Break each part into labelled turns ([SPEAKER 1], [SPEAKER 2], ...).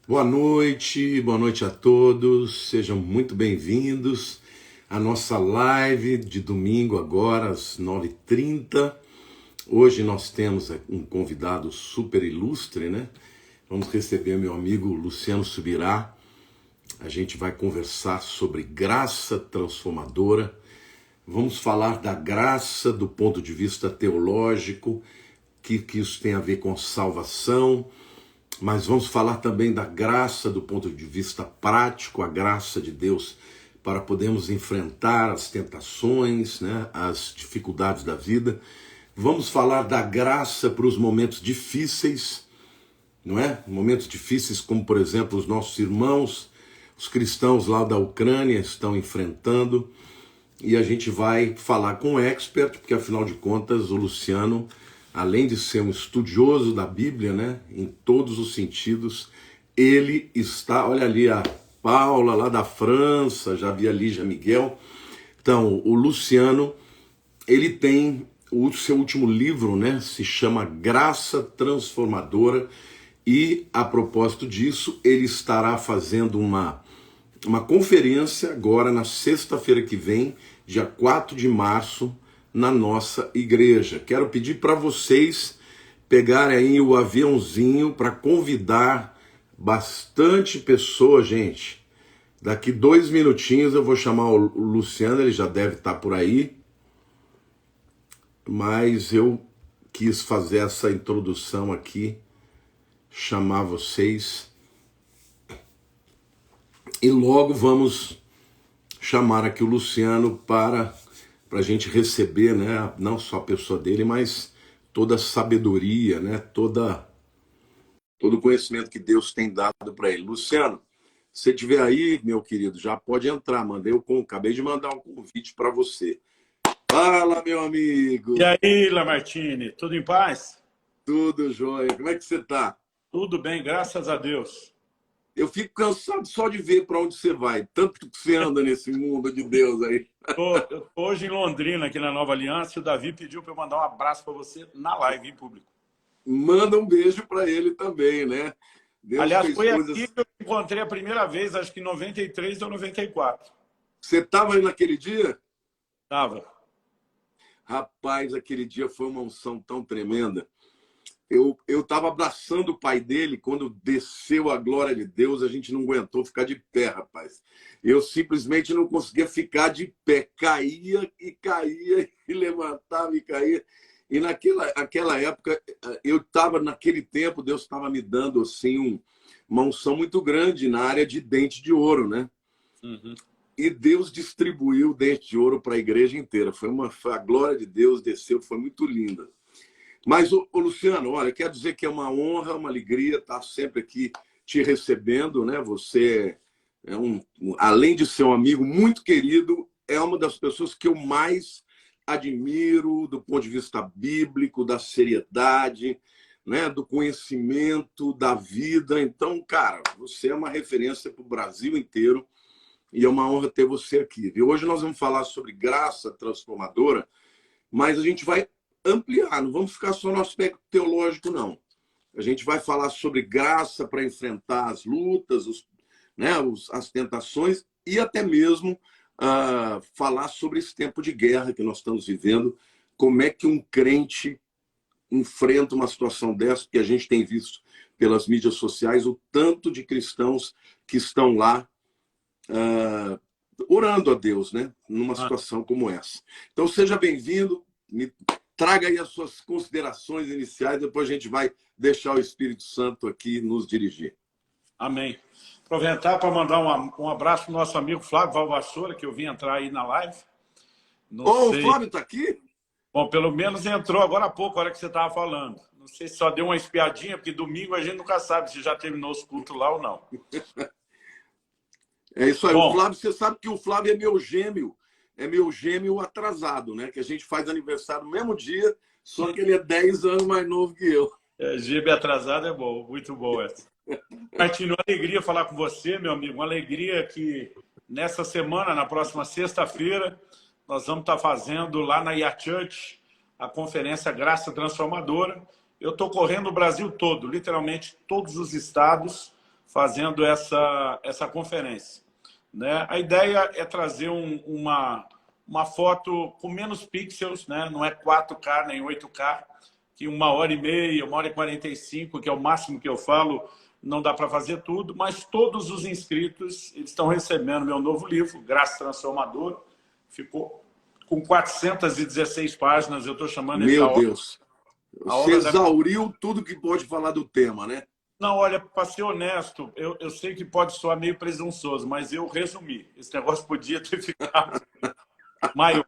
[SPEAKER 1] Boa noite a todos, sejam muito bem-vindos à nossa live de domingo agora às 9h30. Hoje nós temos um convidado super ilustre, né? Vamos receber meu amigo Luciano Subirá. A gente vai conversar sobre graça transformadora. Vamos falar da graça do ponto de vista teológico, que isso tem a ver com salvação. Mas vamos falar também da graça do ponto de vista prático, a graça de Deus para podermos enfrentar as tentações, né, as dificuldades da vida. Vamos falar da graça para os momentos difíceis, não é? Momentos difíceis como, por exemplo, os nossos irmãos, os cristãos lá da Ucrânia estão enfrentando. E a gente vai falar com o expert, porque afinal de contas o Luciano, além de ser um estudioso da Bíblia, né, em todos os sentidos, ele está, olha ali a Paula lá da França, já vi a Lígia Miguel. Então, o Luciano, ele tem o seu último livro, né, se chama Graça Transformadora, e a propósito disso, ele estará fazendo uma conferência agora na sexta-feira que vem, dia 4 de março, na nossa igreja. Quero pedir para vocês pegarem aí o aviãozinho para convidar bastante pessoas, gente. Daqui 2 minutinhos eu vou chamar o Luciano, ele já deve estar por aí. Mas eu quis fazer essa introdução aqui, chamar vocês. E logo vamos chamar aqui o Luciano para a gente receber, né, não só a pessoa dele, mas toda a sabedoria, né, todo o conhecimento que Deus tem dado para ele. Luciano, se você estiver aí, meu querido, já pode entrar. Acabei de mandar um convite para você. Fala, meu amigo.
[SPEAKER 2] E aí, Lamartine, tudo em paz?
[SPEAKER 1] Tudo jóia. Como é que você está?
[SPEAKER 2] Tudo bem, graças a Deus.
[SPEAKER 1] Eu fico cansado só de ver para onde você vai, tanto que você anda nesse mundo de Deus aí.
[SPEAKER 2] Eu tô hoje em Londrina, aqui na Nova Aliança, e o Davi pediu para eu mandar um abraço para você na live, em público.
[SPEAKER 1] Manda um beijo para ele também, né? Deus
[SPEAKER 2] Aliás,
[SPEAKER 1] fez
[SPEAKER 2] foi
[SPEAKER 1] coisas...
[SPEAKER 2] aqui que eu encontrei a primeira vez, acho que em 93 ou 94.
[SPEAKER 1] Você estava aí naquele dia?
[SPEAKER 2] Tava.
[SPEAKER 1] Rapaz, aquele dia foi uma unção tão tremenda. Eu estava abraçando o pai dele, quando desceu a glória de Deus, a gente não aguentou ficar de pé, rapaz. Eu simplesmente não conseguia ficar de pé. Caía, e levantava e caía. E naquela época, eu estava, naquele tempo, Deus estava me dando assim, uma unção muito grande na área de dente de ouro, né?
[SPEAKER 2] Uhum.
[SPEAKER 1] E Deus distribuiu dente de ouro para a igreja inteira. A glória de Deus desceu, foi muito linda. Mas, ô Luciano, olha, quero dizer que é uma honra, uma alegria estar sempre aqui te recebendo, né? Você além de ser um amigo muito querido, é uma das pessoas que eu mais admiro do ponto de vista bíblico, da seriedade, né? Do conhecimento da vida. Então, cara, você é uma referência para o Brasil inteiro e é uma honra ter você aqui. E hoje nós vamos falar sobre graça transformadora, mas a gente vai ampliar, não vamos ficar só no aspecto teológico, não. A gente vai falar sobre graça para enfrentar as lutas, as tentações e até mesmo falar sobre esse tempo de guerra que nós estamos vivendo, como é que um crente enfrenta uma situação dessa, porque a gente tem visto pelas mídias sociais o tanto de cristãos que estão lá orando a Deus, né, numa situação como essa. Então, seja bem-vindo, traga aí as suas considerações iniciais, depois a gente vai deixar o Espírito Santo aqui nos dirigir.
[SPEAKER 2] Amém. Aproveitar para mandar um abraço para o nosso amigo Flávio Valvassoura, que eu vim entrar aí na live.
[SPEAKER 1] O Flávio está aqui?
[SPEAKER 2] Bom, pelo menos entrou agora há pouco, a hora que você estava falando. Não sei se só deu uma espiadinha, porque domingo a gente nunca sabe se já terminou os cultos lá ou não.
[SPEAKER 1] É isso aí.
[SPEAKER 2] Bom,
[SPEAKER 1] o Flávio, você sabe que o Flávio é meu gêmeo atrasado, né? Que a gente faz aniversário no mesmo dia, só que ele é 10 anos mais novo que eu.
[SPEAKER 2] Gêmeo atrasado é bom, muito bom essa. Martino, uma alegria falar com você, meu amigo. Uma alegria que nessa semana, na próxima sexta-feira, nós vamos estar fazendo lá na IA Church a conferência Graça Transformadora. Eu estou correndo o Brasil todo, literalmente todos os estados, fazendo essa conferência. Né? A ideia é trazer uma foto com menos pixels, né? Não é 4K nem 8K, que 1h30, 1h45, que é o máximo que eu falo, não dá para fazer tudo, mas todos os inscritos eles estão recebendo meu novo livro, Graça Transformadora. Ficou com 416 páginas, eu estou chamando ele
[SPEAKER 1] Meu Deus, você
[SPEAKER 2] da...
[SPEAKER 1] exauriu tudo que pode falar do tema, né?
[SPEAKER 2] Não, olha, para ser honesto, eu sei que pode soar meio presunçoso, mas eu resumi. Esse negócio podia ter ficado maior.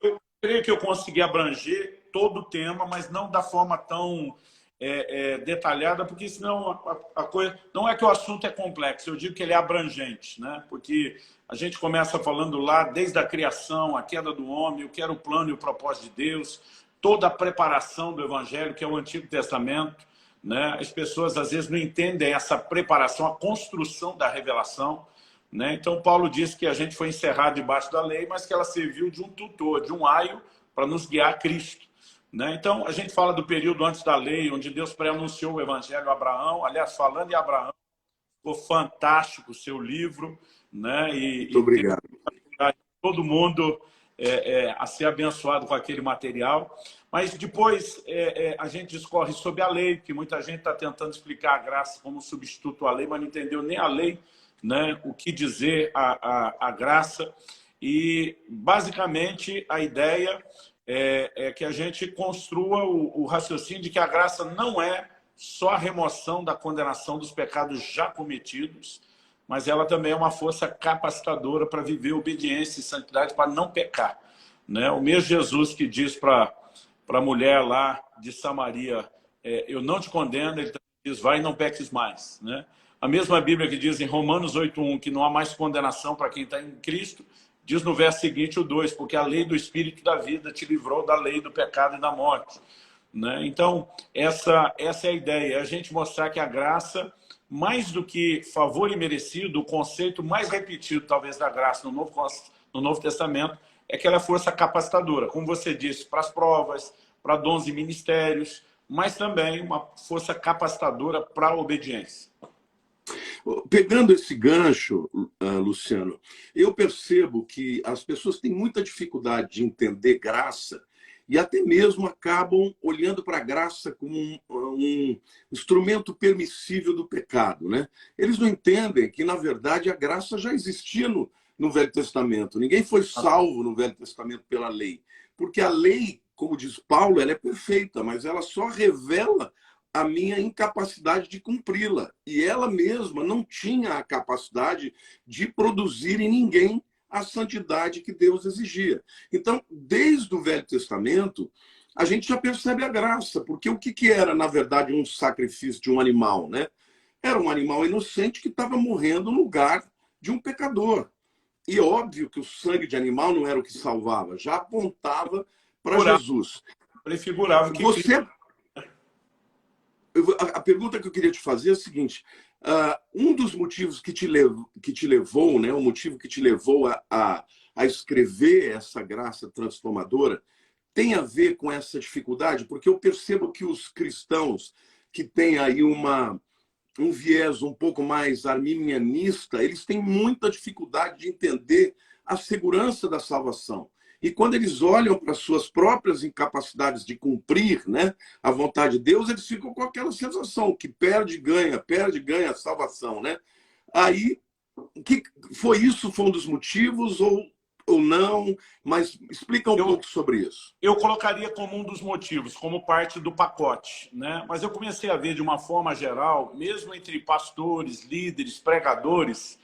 [SPEAKER 2] Eu creio que eu consegui abranger todo o tema, mas não da forma tão detalhada, porque senão a coisa... Não é que o assunto é complexo, eu digo que ele é abrangente, né? Porque a gente começa falando lá desde a criação, a queda do homem, o que era o plano e o propósito de Deus, toda a preparação do Evangelho, que é o Antigo Testamento, né? As pessoas às vezes não entendem essa preparação, a construção da revelação, né? Então Paulo diz que a gente foi encerrado debaixo da lei, mas que ela serviu de um tutor, de um aio para nos guiar a Cristo, né? Então a gente fala do período antes da lei, onde Deus pré-anunciou o Evangelho a Abraão. Aliás, falando em Abraão, ficou fantástico o seu livro, né?
[SPEAKER 1] Muito obrigado.
[SPEAKER 2] Todo mundo a ser abençoado com aquele material. Mas depois a gente discorre sobre a lei, que muita gente está tentando explicar a graça como substituto à lei, mas não entendeu nem a lei, né? O que dizer a graça. E, basicamente, a ideia é que a gente construa o raciocínio de que a graça não é só a remoção da condenação dos pecados já cometidos, mas ela também é uma força capacitadora para viver obediência e santidade, para não pecar, né? O mesmo Jesus que diz para a mulher lá de Samaria, eu não te condeno, ele diz, vai e não peques mais, né? A mesma Bíblia que diz em Romanos 8:1 que não há mais condenação para quem está em Cristo, diz no verso seguinte o 2, porque a lei do Espírito da vida te livrou da lei do pecado e da morte, né? Então, essa é a ideia, a gente mostrar que a graça, mais do que favor imerecido, o conceito mais repetido, talvez, da graça no Novo Testamento, é que ela é força capacitadora, como você disse, para as provas, para dons e ministérios, mas também uma força capacitadora para a obediência.
[SPEAKER 1] Pegando esse gancho, Luciano, eu percebo que as pessoas têm muita dificuldade de entender graça e até mesmo acabam olhando para a graça como um instrumento permissível do pecado, né? Eles não entendem que, na verdade, a graça já existia no Velho Testamento. Ninguém foi salvo no Velho Testamento pela lei. Porque a lei, como diz Paulo, ela é perfeita, mas ela só revela a minha incapacidade de cumpri-la. E ela mesma não tinha a capacidade de produzir em ninguém a santidade que Deus exigia. Então, desde o Velho Testamento, a gente já percebe a graça, porque o que era, na verdade, um sacrifício de um animal, né? Era um animal inocente que estava morrendo no lugar de um pecador. E óbvio que o sangue de animal não era o que salvava, já apontava para Jesus.
[SPEAKER 2] Prefigurava que...
[SPEAKER 1] A pergunta que eu queria te fazer é a seguinte: um dos motivos que te levou, né, o motivo que te levou a escrever essa graça transformadora, tem a ver com essa dificuldade? Porque eu percebo que os cristãos que têm aí um viés um pouco mais arminianista, eles têm muita dificuldade de entender a segurança da salvação. E quando eles olham para suas próprias incapacidades de cumprir, né, a vontade de Deus, eles ficam com aquela sensação que perde, ganha a salvação, né? Aí, foi um dos motivos ou não? Mas explica um pouco sobre isso.
[SPEAKER 2] Eu colocaria como um dos motivos, como parte do pacote, né? Mas eu comecei a ver de uma forma geral, mesmo entre pastores, líderes, pregadores,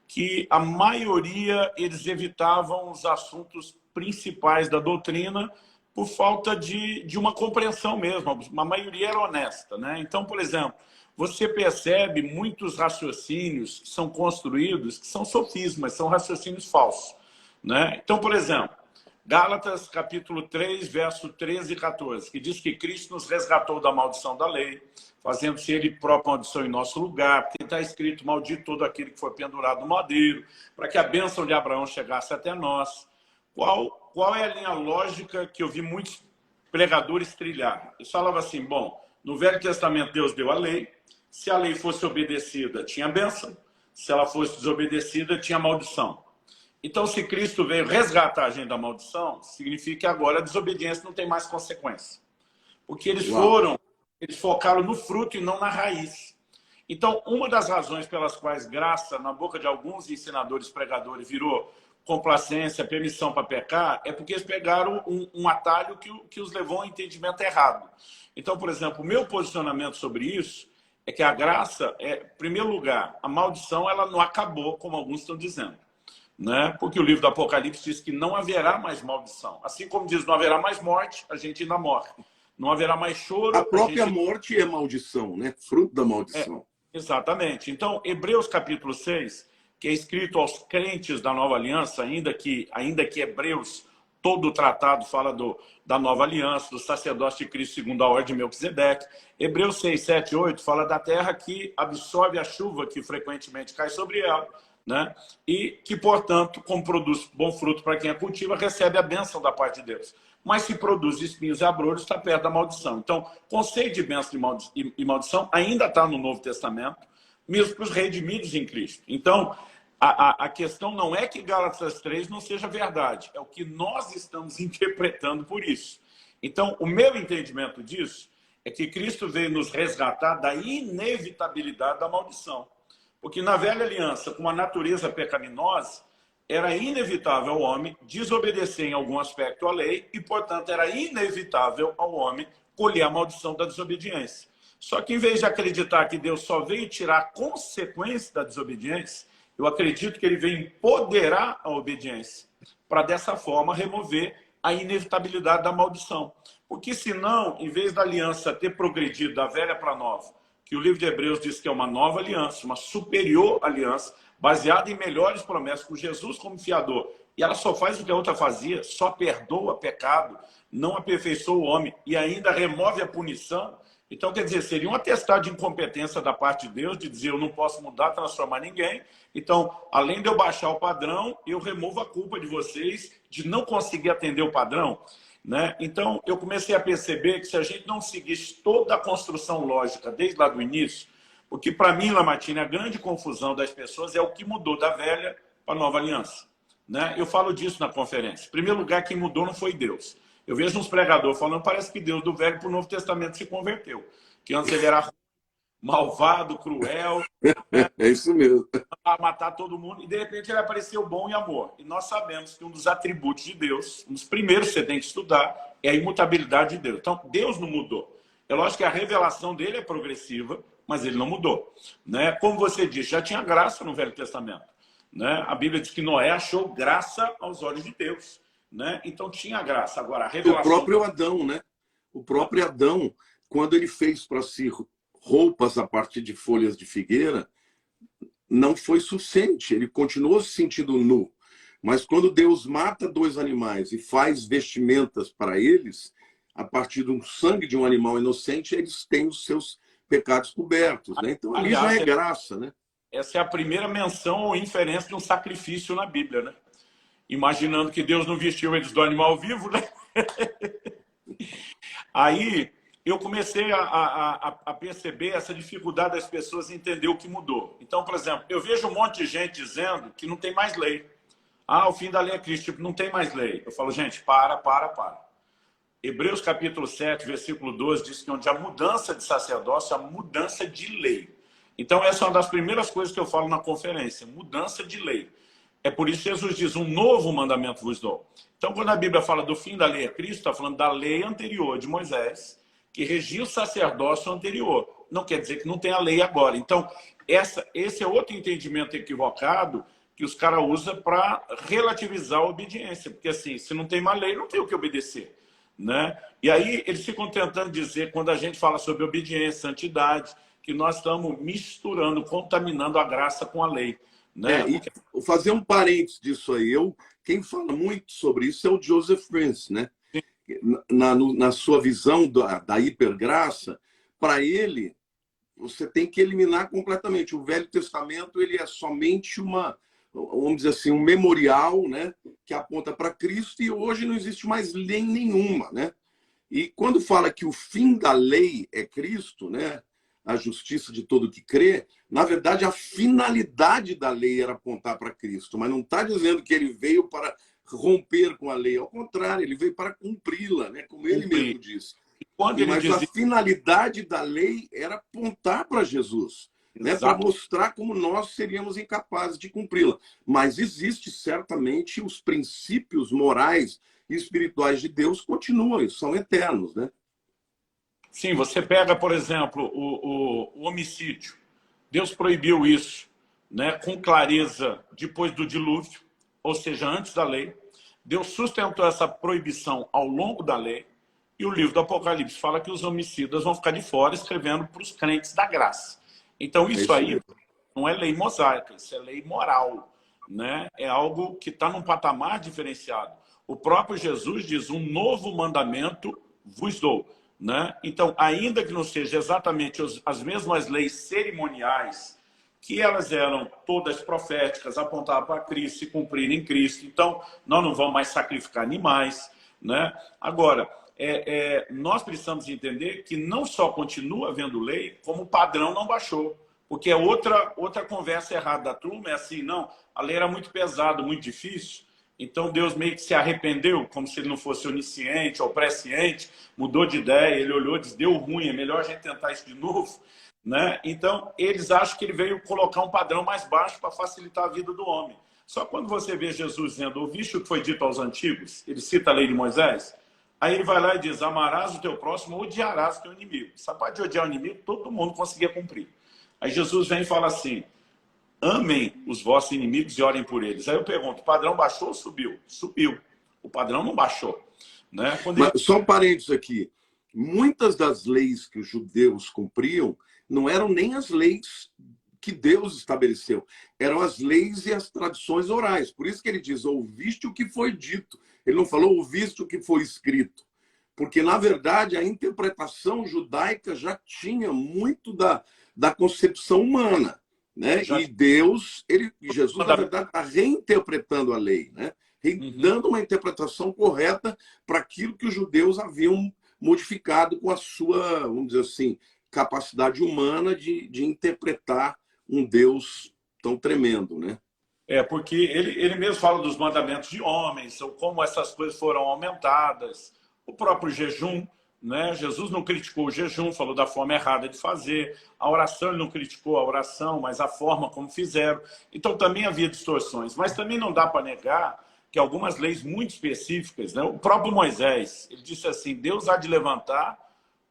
[SPEAKER 2] que a maioria eles evitavam os assuntos principais da doutrina por falta de uma compreensão mesmo. A maioria era honesta, né? Então, por exemplo, você percebe muitos raciocínios que são construídos, que são sofismas, são raciocínios falsos, né? Então, por exemplo, Gálatas capítulo 3, verso 13 e 14, que diz que Cristo nos resgatou da maldição da lei, fazendo-se ele própria maldição em nosso lugar, porque está escrito, maldito todo aquele que foi pendurado no madeiro, para que a bênção de Abraão chegasse até nós. Qual é a linha lógica que eu vi muitos pregadores trilhar? Eles falavam assim, bom, no Velho Testamento Deus deu a lei, Se a lei fosse obedecida, tinha bênção. Se ela fosse desobedecida, tinha maldição. Então, se Cristo veio resgatar a gente da maldição, significa que agora a desobediência não tem mais consequência. Porque eles focaram no fruto e não na raiz. Então, uma das razões pelas quais graça, na boca de alguns ensinadores pregadores, virou complacência, permissão para pecar, é porque eles pegaram um atalho que os levou a um entendimento errado. Então, por exemplo, o meu posicionamento sobre isso é que a graça, em primeiro lugar, a maldição ela não acabou, como alguns estão dizendo. Né? Porque o livro do Apocalipse diz que não haverá mais maldição. Assim como diz não haverá mais morte, a gente ainda morre. Não haverá mais choro.
[SPEAKER 1] A própria morte é maldição, né? Fruto da maldição.
[SPEAKER 2] Exatamente. Então, Hebreus capítulo 6, que é escrito aos crentes da nova aliança, ainda que Hebreus, todo o tratado fala da nova aliança, do sacerdócio de Cristo segundo a ordem de Melquisedeque. Hebreus 6, 7, 8 fala da terra que absorve a chuva que frequentemente cai sobre ela, né? E que, portanto, como produz bom fruto para quem a cultiva, recebe a bênção da parte de Deus. Mas se produz espinhos e abrolhos, está perto da maldição. Então, conceito de bênção e maldição ainda está no Novo Testamento, mesmo para os redimidos em Cristo. Então, a questão não é que Gálatas 3 não seja verdade, é o que nós estamos interpretando por isso. Então, o meu entendimento disso é que Cristo veio nos resgatar da inevitabilidade da maldição. Porque na velha aliança, com a natureza pecaminosa, era inevitável ao homem desobedecer em algum aspecto à lei e, portanto, era inevitável ao homem colher a maldição da desobediência. Só que, em vez de acreditar que Deus só veio tirar a consequência da desobediência, eu acredito que ele veio empoderar a obediência para, dessa forma, remover a inevitabilidade da maldição. Porque, senão, em vez da aliança ter progredido da velha para a nova, que o livro de Hebreus diz que é uma nova aliança, uma superior aliança, baseada em melhores promessas, com Jesus como fiador. E ela só faz o que a outra fazia, só perdoa pecado, não aperfeiçoa o homem e ainda remove a punição. Então, quer dizer, seria um atestado de incompetência da parte de Deus, de dizer eu não posso mudar, transformar ninguém. Então, além de eu baixar o padrão, eu removo a culpa de vocês de não conseguir atender o padrão. Né? Então, eu comecei a perceber que se a gente não seguisse toda a construção lógica desde lá do início, porque para mim, Lamartine, a grande confusão das pessoas é o que mudou da velha para a nova aliança. Né? Eu falo disso na conferência. Em primeiro lugar, quem mudou não foi Deus. Eu vejo uns pregadores falando, parece que Deus do Velho para o Novo Testamento se converteu. Que antes ele era malvado, cruel, né?
[SPEAKER 1] É isso mesmo.
[SPEAKER 2] A matar todo mundo, e de repente ele apareceu bom e amor. E nós sabemos que um dos atributos de Deus, um dos primeiros que você tem que estudar, é a imutabilidade de Deus. Então, Deus não mudou. É lógico que a revelação dele é progressiva, mas ele não mudou. Né? Como você disse, já tinha graça no Velho Testamento. Né? A Bíblia diz que Noé achou graça aos olhos de Deus. Né? Então tinha graça. Agora, a revelação...
[SPEAKER 1] O próprio Adão, né? O próprio Adão, quando ele fez para si roupas a partir de folhas de figueira, não foi suficiente. Ele continuou se sentindo nu. Mas quando Deus mata dois animais e faz vestimentas para eles, a partir do sangue de um animal inocente, eles têm os seus pecados cobertos. Né? Então, ali já é graça. Né?
[SPEAKER 2] Essa é a primeira menção ou inferência de um sacrifício na Bíblia. Né? Imaginando que Deus não vestiu eles do animal vivo, né? Aí eu comecei a perceber essa dificuldade das pessoas em entender o que mudou. Então, por exemplo, eu vejo um monte de gente dizendo que não tem mais lei. Ah, o fim da lei é Cristo, tipo, não tem mais lei. Eu falo, gente, para. Hebreus capítulo 7, versículo 12, diz que onde há mudança de sacerdócio, há mudança de lei. Então, essa é uma das primeiras coisas que eu falo na conferência, mudança de lei. É por isso que Jesus diz, um novo mandamento vos dou. Então, quando a Bíblia fala do fim da lei é Cristo, está falando da lei anterior de Moisés, que regia o sacerdócio anterior. Não quer dizer que não tem a lei agora. Então, esse é outro entendimento equivocado que os caras usam para relativizar a obediência. Porque, assim, se não tem uma lei, não tem o que obedecer. Né? E aí, eles ficam tentando dizer, quando a gente fala sobre obediência, santidade, que nós estamos misturando, contaminando a graça com a lei. Né?
[SPEAKER 1] E fazer um parênteses disso aí, quem fala muito sobre isso é o Joseph Prince, né? Na sua visão da hipergraça, para ele, você tem que eliminar completamente. O Velho Testamento ele é somente vamos dizer assim, um memorial, né? Que aponta para Cristo, e hoje não existe mais lei nenhuma, né? E quando fala que o fim da lei é Cristo, né? a justiça de todo que crê, na verdade, a finalidade da lei era apontar para Cristo, mas não está dizendo que ele veio para romper com a lei. Ao contrário, ele veio para cumpri-la, né? Como ele mesmo disse.
[SPEAKER 2] Quando ele
[SPEAKER 1] Mas
[SPEAKER 2] dizia...
[SPEAKER 1] a finalidade da lei era apontar para Jesus, né? Para mostrar como nós seríamos incapazes de cumpri-la. Mas existe certamente os princípios morais e espirituais de Deus continuam, são eternos, né?
[SPEAKER 2] Sim, você pega, por exemplo, o homicídio. Deus proibiu isso, né, com clareza depois do dilúvio, ou seja, antes da lei. Deus sustentou essa proibição ao longo da lei. E o livro do Apocalipse fala que os homicidas vão ficar de fora, escrevendo para os crentes da graça. Então, isso aí não é lei mosaica, isso é lei moral, né? É algo que está num patamar diferenciado. O próprio Jesus diz, um novo mandamento vos dou. Né? Então, ainda que não seja exatamente as mesmas leis cerimoniais, que elas eram todas proféticas, apontavam para Cristo, se cumprir em Cristo. Então, nós não vamos mais sacrificar animais. Né? Agora, nós precisamos entender que não só continua havendo lei, como o padrão não baixou. Porque é outra conversa errada da turma, é assim, não, a lei era muito pesada, muito difícil, então Deus meio que se arrependeu, como se ele não fosse onisciente ou presciente, mudou de ideia, ele olhou e disse, deu ruim, é melhor a gente tentar isso de novo. Né? Então, eles acham que ele veio colocar um padrão mais baixo para facilitar a vida do homem. Só quando você vê Jesus dizendo, ouviste o que foi dito aos antigos, ele cita a lei de Moisés, aí ele vai lá e diz, amarás o teu próximo, odiarás o teu inimigo. Essa parte de odiar o inimigo, todo mundo conseguia cumprir. Aí Jesus vem e fala assim, amem os vossos inimigos e orem por eles. Aí eu pergunto, o padrão baixou ou subiu? Subiu. O padrão não baixou. Né?
[SPEAKER 1] Mas, só um parênteses aqui. Muitas das leis que os judeus cumpriam não eram nem as leis que Deus estabeleceu. Eram as leis e as tradições orais. Por isso que ele diz, ouviste o que foi dito. Ele não falou, ouviste o que foi escrito. Porque, na verdade, a interpretação judaica já tinha muito da concepção humana. Né? E Deus, Jesus, na verdade, está reinterpretando a lei, né? Dando uma interpretação correta para aquilo que os judeus haviam modificado com a sua, vamos dizer assim, capacidade humana de interpretar um Deus tão tremendo, né?
[SPEAKER 2] Porque ele mesmo fala dos mandamentos de homens, ou como essas coisas foram aumentadas, o próprio jejum. Né? Jesus não criticou o jejum, falou da forma errada de fazer. A oração, ele não criticou a oração, mas a forma como fizeram. Então, também havia distorções. Mas também não dá para negar que algumas leis muito específicas, né? O próprio Moisés, ele disse assim, Deus há de levantar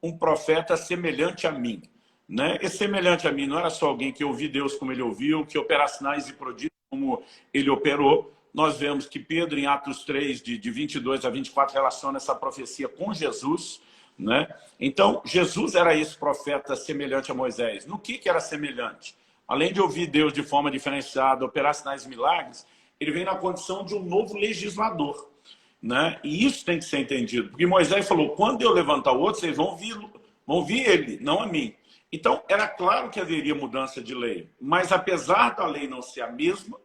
[SPEAKER 2] um profeta semelhante a mim. Né? Esse semelhante a mim não era só alguém que ouvia Deus como ele ouviu, que opera sinais e prodígios como ele operou. Nós vemos que Pedro, em Atos 3, de 22 a 24, relaciona essa profecia com Jesus. Né? Então, Jesus era esse profeta semelhante a Moisés. No que era semelhante? Além de ouvir Deus de forma diferenciada, operar sinais e milagres, ele vem na condição de um novo legislador. Né? E isso tem que ser entendido. Porque Moisés falou, quando eu levantar o outro, vocês vão ouvir ele, não a mim. Então, era claro que haveria mudança de lei. Mas, apesar da lei não ser a mesma,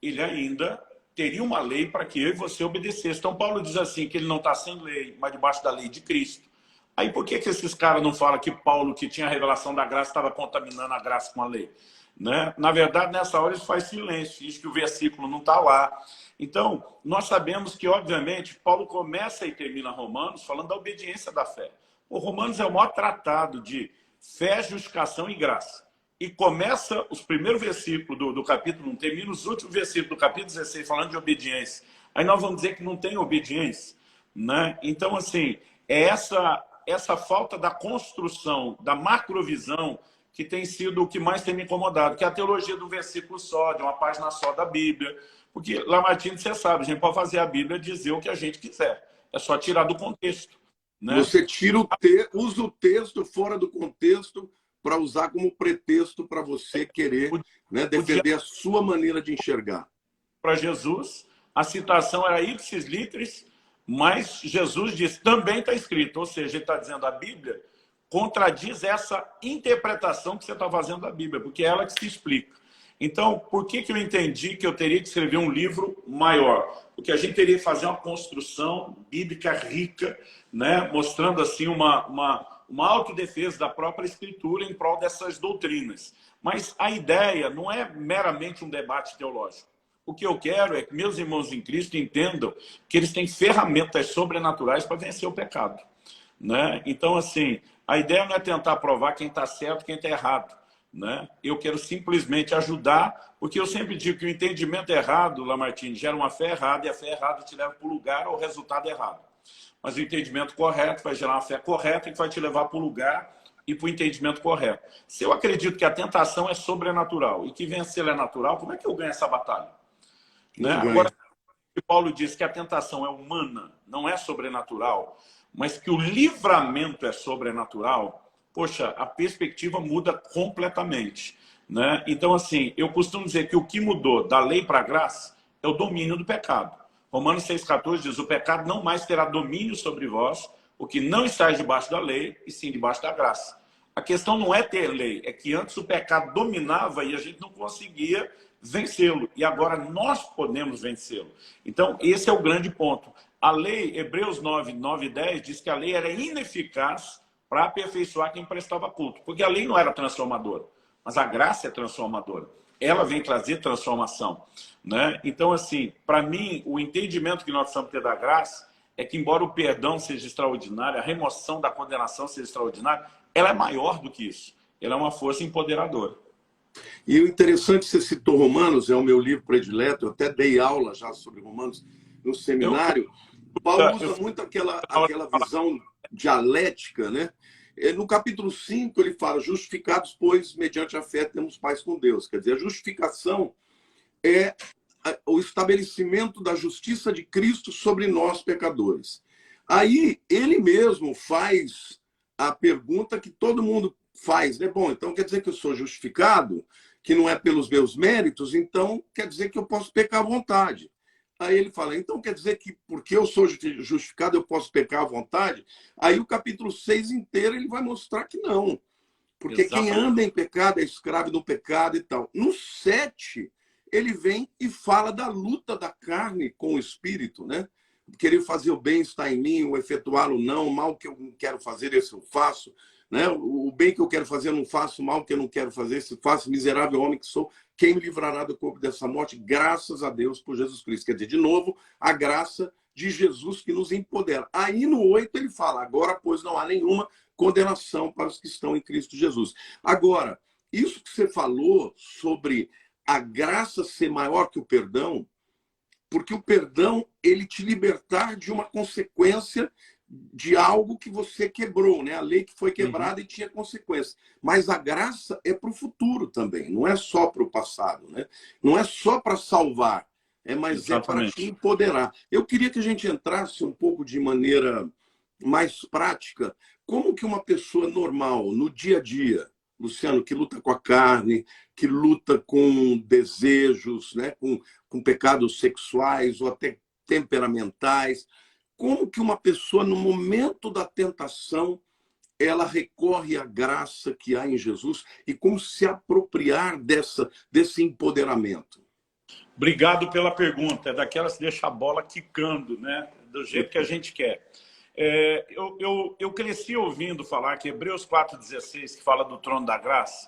[SPEAKER 2] ele ainda teria uma lei para que eu e você obedecesse. Então, Paulo diz assim, que ele não está sem lei, mas debaixo da lei de Cristo. Aí por que esses caras não falam que Paulo, que tinha a revelação da graça, estava contaminando a graça com a lei? Né? Na verdade, nessa hora ele faz silêncio, diz que o versículo não está lá. Então, nós sabemos que, obviamente, Paulo começa e termina Romanos falando da obediência da fé. O Romanos é o maior tratado de fé, justificação e graça. E começa os primeiros versículos do capítulo 1, termina os últimos versículos do capítulo 16 falando de obediência. Aí nós vamos dizer que não tem obediência. Né? Então, assim, é essa falta da construção, da macrovisão, que tem sido o que mais tem me incomodado, que é a teologia do versículo só, de uma página só da Bíblia. Porque, Lamartine, você sabe, a gente pode fazer a Bíblia dizer o que a gente quiser. É só tirar do contexto. Né?
[SPEAKER 1] Você usa o texto fora do contexto para usar como pretexto para você querer, né, defender a sua maneira de enxergar.
[SPEAKER 2] Para Jesus, a citação era ipsis litteris, mas Jesus diz, também está escrito. Ou seja, ele está dizendo a Bíblia contradiz essa interpretação que você está fazendo da Bíblia, porque é ela que se explica. Então, por que eu entendi que eu teria que escrever um livro maior? Porque a gente teria que fazer uma construção bíblica rica, né? Mostrando assim uma uma autodefesa da própria Escritura em prol dessas doutrinas. Mas a ideia não é meramente um debate teológico. O que eu quero é que meus irmãos em Cristo entendam que eles têm ferramentas sobrenaturais para vencer o pecado, né? Então, assim, a ideia não é tentar provar quem está certo e quem está errado, né? Eu quero simplesmente ajudar, porque eu sempre digo que o entendimento errado, Lamartine, gera uma fé errada, e a fé errada te leva para o lugar ou resultado errado. Mas o entendimento correto vai gerar uma fé correta que vai te levar para o lugar e para o entendimento correto. Se eu acredito que a tentação é sobrenatural e que vencer é natural, como é que eu ganho essa batalha? Né? Agora, Paulo diz que a tentação é humana, não é sobrenatural, mas que o livramento é sobrenatural, poxa, a perspectiva muda completamente, né? Então, assim, eu costumo dizer que o que mudou da lei para a graça é o domínio do pecado. Romanos 6,14 diz, o pecado não mais terá domínio sobre vós, o que não está debaixo da lei, e sim debaixo da graça. A questão não é ter lei, é que antes o pecado dominava e a gente não conseguia vencê-lo. E agora nós podemos vencê-lo. Então, esse é o grande ponto. A lei, Hebreus 9, 9 e 10, diz que a lei era ineficaz para aperfeiçoar quem prestava culto. Porque a lei não era transformadora, mas a graça é transformadora. Ela vem trazer transformação, né? Então, assim, para mim, o entendimento que nós precisamos ter da graça é que, embora o perdão seja extraordinário, a remoção da condenação seja extraordinária, ela é maior do que isso. Ela é uma força empoderadora.
[SPEAKER 1] E o interessante, você citou Romanos, é o meu livro predileto, eu até dei aula já sobre Romanos no seminário. Paulo usa muito aquela visão dialética, né? No capítulo 5, ele fala, justificados, pois, mediante a fé, temos paz com Deus. Quer dizer, a justificação é o estabelecimento da justiça de Cristo sobre nós, pecadores. Aí, ele mesmo faz a pergunta que todo mundo faz, né? Bom, então quer dizer que eu sou justificado, que não é pelos meus méritos, então quer dizer que eu posso pecar à vontade. Aí ele fala, então quer dizer que porque eu sou justificado eu posso pecar à vontade? Aí o capítulo 6 inteiro ele vai mostrar que não. Porque Exatamente. Quem anda em pecado é escravo do pecado e tal. No 7, ele vem e fala da luta da carne com o espírito, né? Querer fazer o bem está em mim, o efetuá-lo não, o mal que eu não quero fazer, esse eu faço. Né? O bem que eu quero fazer, eu não faço, o mal que eu não quero fazer, se faço, miserável homem que sou, quem me livrará do corpo dessa morte? Graças a Deus por Jesus Cristo. Quer dizer, de novo, a graça de Jesus que nos empodera. Aí no 8 ele fala, agora, pois, não há nenhuma condenação para os que estão em Cristo Jesus. Agora, isso que você falou sobre a graça ser maior que o perdão, porque o perdão, ele te libertar de uma consequência de algo que você quebrou, né? A lei que foi quebrada e tinha consequências. Mas a graça é para o futuro também, não é só para o passado, né? Não é só para salvar, mas Exatamente. É para te empoderar. Eu queria que a gente entrasse um pouco de maneira mais prática, como que uma pessoa normal, no dia a dia, Luciano, que luta com a carne, que luta com desejos, né? com pecados sexuais ou até temperamentais, como que uma pessoa, no momento da tentação, ela recorre à graça que há em Jesus e como se apropriar desse empoderamento?
[SPEAKER 2] Obrigado pela pergunta. É daquelas que deixa a bola quicando, né? Do jeito que a gente quer. Eu cresci ouvindo falar que Hebreus 4,16, que fala do trono da graça,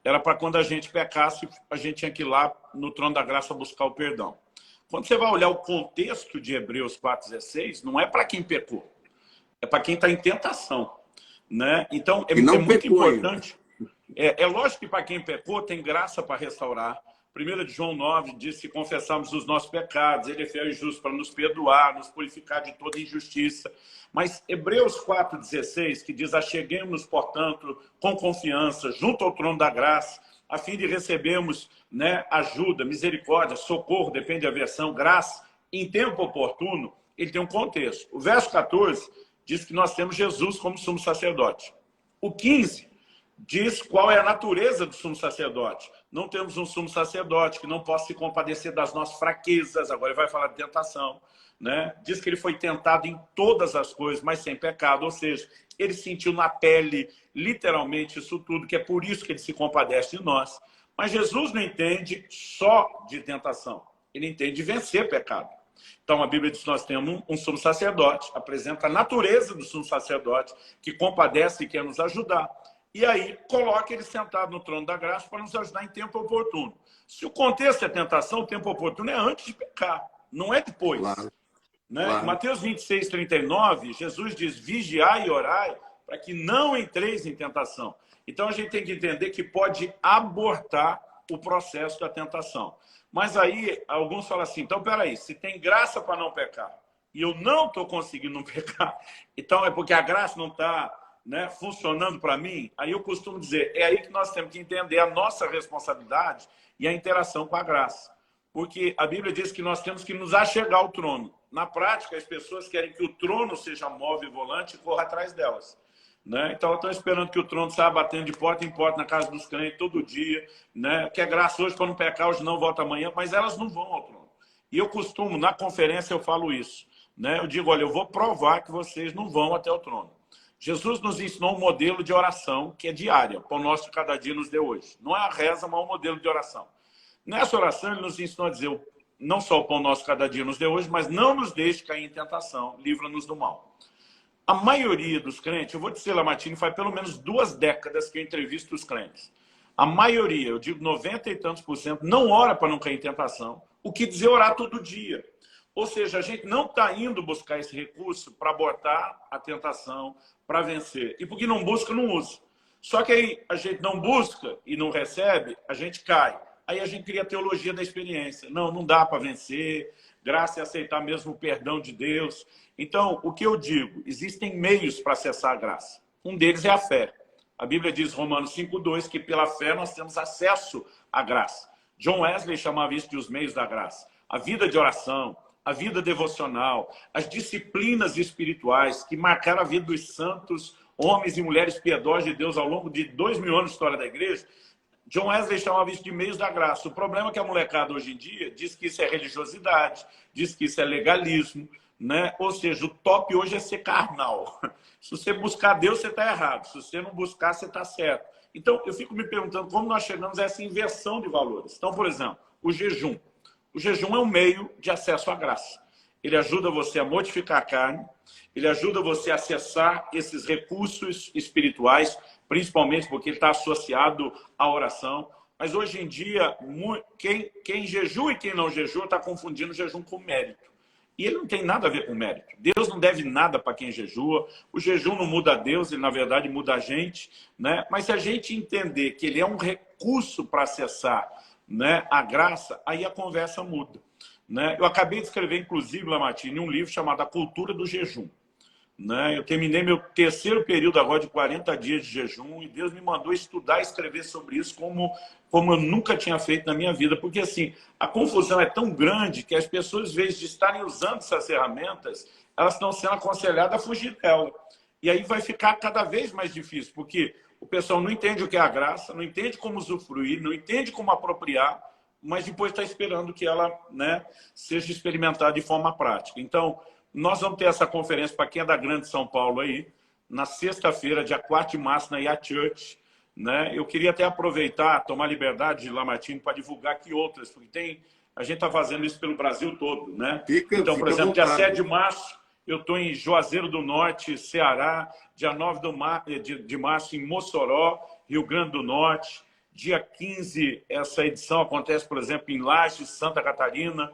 [SPEAKER 2] era para quando a gente pecasse, a gente tinha que ir lá no trono da graça buscar o perdão. Quando você vai olhar o contexto de Hebreus 4,16, não é para quem pecou, é para quem está em tentação, né? Então, é muito importante. É lógico que para quem pecou tem graça para restaurar. 1 de João 9 diz que confessamos os nossos pecados, ele é fiel e justo para nos perdoar, nos purificar de toda injustiça. Mas Hebreus 4,16, que diz, acheguemos-nos, portanto, com confiança, junto ao trono da graça, a fim de recebermos, né, ajuda, misericórdia, socorro, depende da versão, graça, em tempo oportuno, ele tem um contexto. O verso 14 diz que nós temos Jesus como sumo sacerdote. O 15 diz qual é a natureza do sumo sacerdote. Não temos um sumo sacerdote que não possa se compadecer das nossas fraquezas, agora ele vai falar de tentação, né? Diz que ele foi tentado em todas as coisas, mas sem pecado, ou seja, ele sentiu na pele, literalmente, isso tudo, que é por isso que ele se compadece de nós. Mas Jesus não entende só de tentação, ele entende de vencer pecado. Então, a Bíblia diz que nós temos um sumo sacerdote, apresenta a natureza do sumo sacerdote, que compadece e quer nos ajudar. E aí, coloca ele sentado no trono da graça para nos ajudar em tempo oportuno. Se o contexto é tentação, o tempo oportuno é antes de pecar, não é depois.
[SPEAKER 1] Claro,
[SPEAKER 2] Né?
[SPEAKER 1] claro.
[SPEAKER 2] Mateus 26, 39, Jesus diz, vigiai e orai para que não entreis em tentação. Então, a gente tem que entender que pode abortar o processo da tentação. Mas aí, alguns falam assim, então, peraí, se tem graça para não pecar, e eu não estou conseguindo não pecar, então é porque a graça não está, né, funcionando para mim? Aí eu costumo dizer, é aí que nós temos que entender a nossa responsabilidade e a interação com a graça. Porque a Bíblia diz que nós temos que nos achegar ao trono. Na prática, as pessoas querem que o trono seja móvel e volante e corra atrás delas. Né? Então, estão esperando que o trono saia batendo de porta em porta na casa dos crentes todo dia. Né? Quer graça hoje para não pecar, hoje não, volta amanhã, mas elas não vão ao trono. E eu costumo, na conferência, eu falo isso. Né? Eu digo, olha, eu vou provar que vocês não vão até o trono. Jesus nos ensinou um modelo de oração que é diária, para o nosso de cada dia nos deu hoje. Não é a reza, mas é um modelo de oração. Nessa oração, ele nos ensinou a dizer, não só o pão nosso cada dia nos deu hoje, mas não nos deixe cair em tentação, livra-nos do mal. A maioria dos crentes, eu vou dizer, Lamartine, faz pelo menos 2 décadas que eu entrevisto os crentes. A maioria, eu digo 90 e tantos %, não ora para não cair em tentação, o que dizer orar todo dia. Ou seja, a gente não está indo buscar esse recurso para abortar a tentação, para vencer. E porque não busca, não usa. Só que aí a gente não busca e não recebe, a gente cai. Aí a gente cria a teologia da experiência. Não, não dá para vencer, graça é aceitar mesmo o perdão de Deus. Então, o que eu digo? Existem meios para acessar a graça. Um deles é a fé. A Bíblia diz, Romanos 5,2, que pela fé nós temos acesso à graça. John Wesley chamava isso de os meios da graça. A vida de oração, a vida devocional, as disciplinas espirituais que marcaram a vida dos santos, homens e mulheres piedosos de Deus ao longo de 2000 anos de história da igreja. John Wesley chamava isso de meios da graça. O problema é que a molecada hoje em dia diz que isso é religiosidade, diz que isso é legalismo, né? Ou seja, o top hoje é ser carnal. Se você buscar Deus, você está errado. Se você não buscar, você está certo. Então, eu fico me perguntando como nós chegamos a essa inversão de valores. Então, por exemplo, o jejum. O jejum é um meio de acesso à graça. Ele ajuda você a mortificar a carne, ele ajuda você a acessar esses recursos espirituais, principalmente porque ele está associado à oração. Mas hoje em dia, quem jejua e quem não jejua está confundindo o jejum com mérito. E ele não tem nada a ver com mérito. Deus não deve nada para quem jejua. O jejum não muda a Deus, ele na verdade muda a gente. Né? Mas se a gente entender que ele é um recurso para acessar, né, a graça, aí a conversa muda. Né? Eu acabei de escrever, inclusive, Lamartine, um livro chamado A Cultura do Jejum. Né? Eu terminei meu 3º período agora de 40 dias de jejum e Deus me mandou estudar e escrever sobre isso como eu nunca tinha feito na minha vida. Porque assim, a confusão é tão grande que as pessoas, às vezes, de estarem usando essas ferramentas, elas estão sendo aconselhadas a fugir dela. E aí vai ficar cada vez mais difícil, porque o pessoal não entende o que é a graça, não entende como usufruir, não entende como apropriar, mas depois está esperando que ela, né, seja experimentada de forma prática. Então, nós vamos ter essa conferência para quem é da Grande São Paulo aí, na sexta-feira, dia 4 de março, na IA Church. Né? Eu queria até aproveitar, tomar liberdade de Lamartine para divulgar aqui outras, porque a gente está fazendo isso pelo Brasil todo. Né? Então, por exemplo, dia 7 de março, eu estou em Juazeiro do Norte, Ceará, dia 9 de março em Mossoró, Rio Grande do Norte. Dia 15, essa edição acontece, por exemplo, em Lages, Santa Catarina.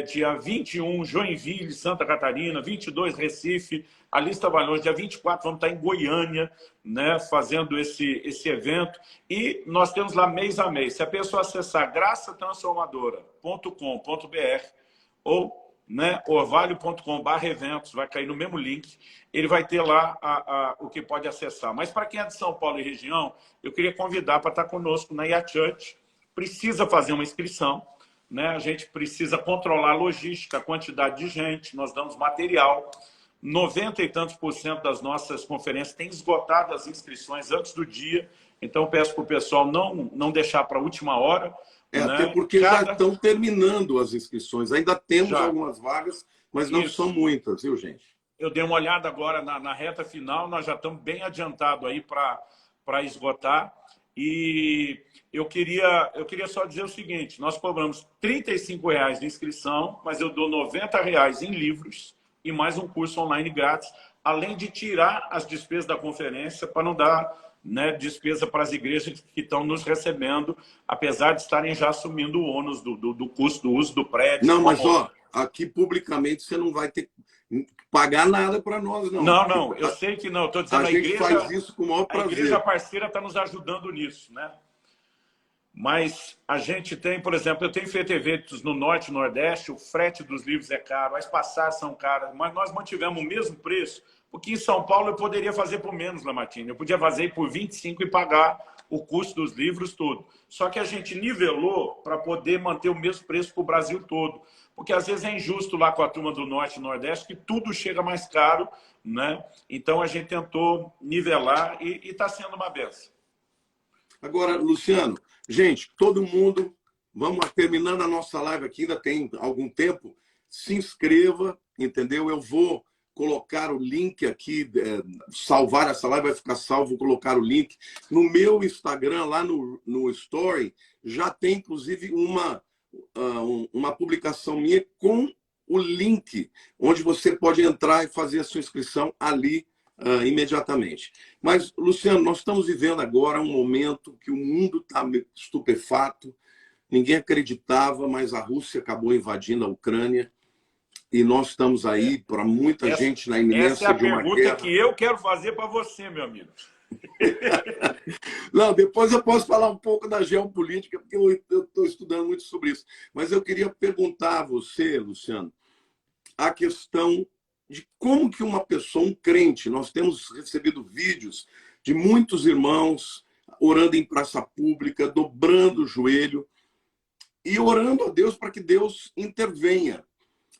[SPEAKER 2] Dia 21, Joinville, Santa Catarina. 22, Recife. A lista vai longe. Dia 24, vamos estar em Goiânia, né, fazendo esse evento. E nós temos lá mês a mês. Se a pessoa acessar graçatransformadora.com.br ou, né, orvalho.com/eventos, vai cair no mesmo link, ele vai ter lá o que pode acessar. Mas para quem é de São Paulo e região, eu queria convidar para estar conosco na IA Church. Precisa fazer uma inscrição, né? A gente precisa controlar a logística, a quantidade de gente, nós damos material. 90 e tantos % das nossas conferências têm esgotado as inscrições antes do dia, então peço para o pessoal não deixar para a última hora. Né?
[SPEAKER 1] Até porque já estão terminando as inscrições. Ainda temos algumas vagas, mas não são muitas, viu, gente?
[SPEAKER 2] Eu dei uma olhada agora na reta final, nós já estamos bem adiantados aí para esgotar. E eu queria só dizer o seguinte, nós cobramos R$ 35 de inscrição, mas eu dou R$ 90 em livros e mais um curso online grátis, além de tirar as despesas da conferência para não dar, né, despesa para as igrejas que estão nos recebendo, apesar de estarem já assumindo o ônus do custo do uso do prédio.
[SPEAKER 1] Não, mas aqui publicamente você não vai ter que pagar nada para nós, não.
[SPEAKER 2] Não, eu sei que não. Estou dizendo,
[SPEAKER 1] a gente faz isso com o maior prazer.
[SPEAKER 2] A igreja parceira está nos ajudando nisso, né? Mas a gente tem, por exemplo, eu tenho feito eventos no Norte e Nordeste, o frete dos livros é caro, as passagens são caras, mas nós mantivemos o mesmo preço, porque em São Paulo eu poderia fazer por menos, Lamartine. Eu podia fazer por 25 e pagar o custo dos livros todo. Só que a gente nivelou para poder manter o mesmo preço para o Brasil todo. Porque às vezes é injusto lá com a turma do Norte e Nordeste, que tudo chega mais caro, né? Então a gente tentou nivelar e está sendo uma benção.
[SPEAKER 1] Agora, Luciano, gente, todo mundo, vamos terminando a nossa live aqui, ainda tem algum tempo, se inscreva, entendeu? Eu vou colocar o link aqui, salvar essa live, vai ficar salvo, vou colocar o link. No meu Instagram, lá no Story, já tem inclusive uma publicação minha com o link, onde você pode entrar e fazer a sua inscrição ali imediatamente. Mas, Luciano, nós estamos vivendo agora um momento que o mundo está estupefato, ninguém acreditava, mas a Rússia acabou invadindo a Ucrânia e nós estamos aí, para muita gente, na iminência de uma guerra. Essa é a
[SPEAKER 2] pergunta que eu quero fazer para você, meu amigo.
[SPEAKER 1] Não, depois eu posso falar um pouco da geopolítica, porque eu estou estudando muito sobre isso. Mas eu queria perguntar a você, Luciano, a questão de como que uma pessoa, um crente, nós temos recebido vídeos de muitos irmãos orando em praça pública, dobrando o joelho e orando a Deus para que Deus intervenha.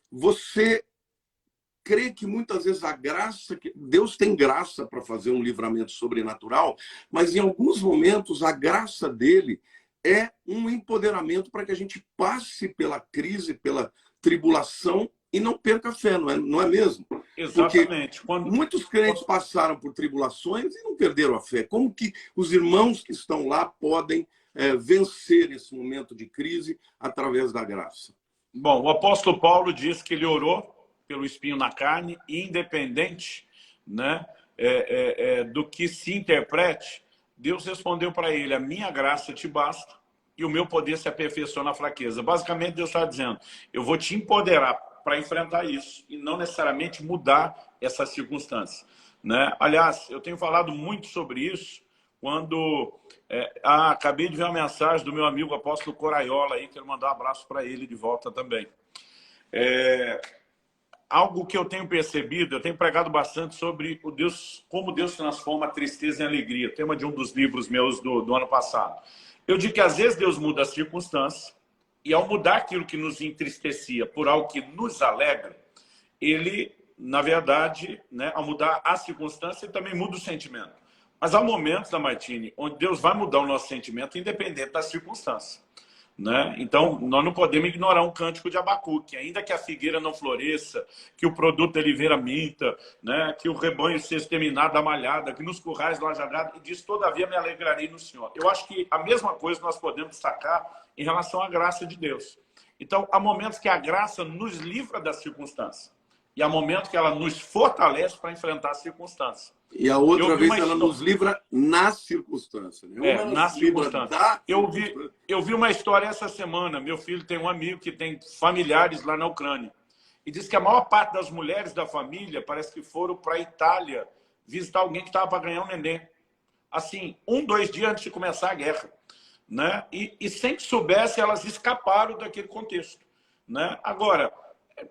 [SPEAKER 1] Você crê que muitas vezes a graça, Deus tem graça para fazer um livramento sobrenatural, mas em alguns momentos a graça dele é um empoderamento para que a gente passe pela crise, pela tribulação e não perca a fé, não é mesmo?
[SPEAKER 2] Exatamente.
[SPEAKER 1] Porque muitos crentes passaram por tribulações e não perderam a fé. Como que os irmãos que estão lá podem vencer esse momento de crise através da graça?
[SPEAKER 2] Bom, o apóstolo Paulo diz que ele orou pelo espinho na carne, independente, né, do que se interprete. Deus respondeu para ele: a minha graça te basta e o meu poder se aperfeiçoa na fraqueza. Basicamente, Deus está dizendo: eu vou te empoderar para enfrentar isso e não necessariamente mudar essa circunstância, né? Aliás, eu tenho falado muito sobre isso quando acabei de ver uma mensagem do meu amigo apóstolo Coraiola aí, quero mandar um abraço para ele de volta também. Algo que eu tenho percebido, eu tenho pregado bastante sobre como Deus transforma a tristeza em alegria, tema de um dos livros meus do ano passado. Eu digo que às vezes Deus muda as circunstâncias, e ao mudar aquilo que nos entristecia por algo que nos alegra, ele, na verdade, né, ao mudar a circunstância, ele também muda o sentimento. Mas há momentos, Lamartine, onde Deus vai mudar o nosso sentimento independente da circunstância, né? Então, nós não podemos ignorar um cântico de Abacuque. Ainda que a figueira não floresça, que o produto da oliveira minta, né? Que o rebanho seja exterminado da malhada, que nos currais não haja nada, e diz: todavia me alegrarei no Senhor. Eu acho que a mesma coisa nós podemos destacar em relação à graça de Deus. Então, há momentos que a graça nos livra da circunstância, e há momentos que ela nos fortalece para enfrentar a circunstância.
[SPEAKER 1] E a outra vez ela nos livra na circunstância. Né?
[SPEAKER 2] Na circunstância. Eu vi uma história essa semana. Meu filho tem um amigo que tem familiares lá na Ucrânia. E diz que a maior parte das mulheres da família parece que foram para a Itália visitar alguém que estava para ganhar um neném. Assim, 2 dias antes de começar a guerra. Né? E sem que soubesse, elas escaparam daquele contexto. Né? Agora,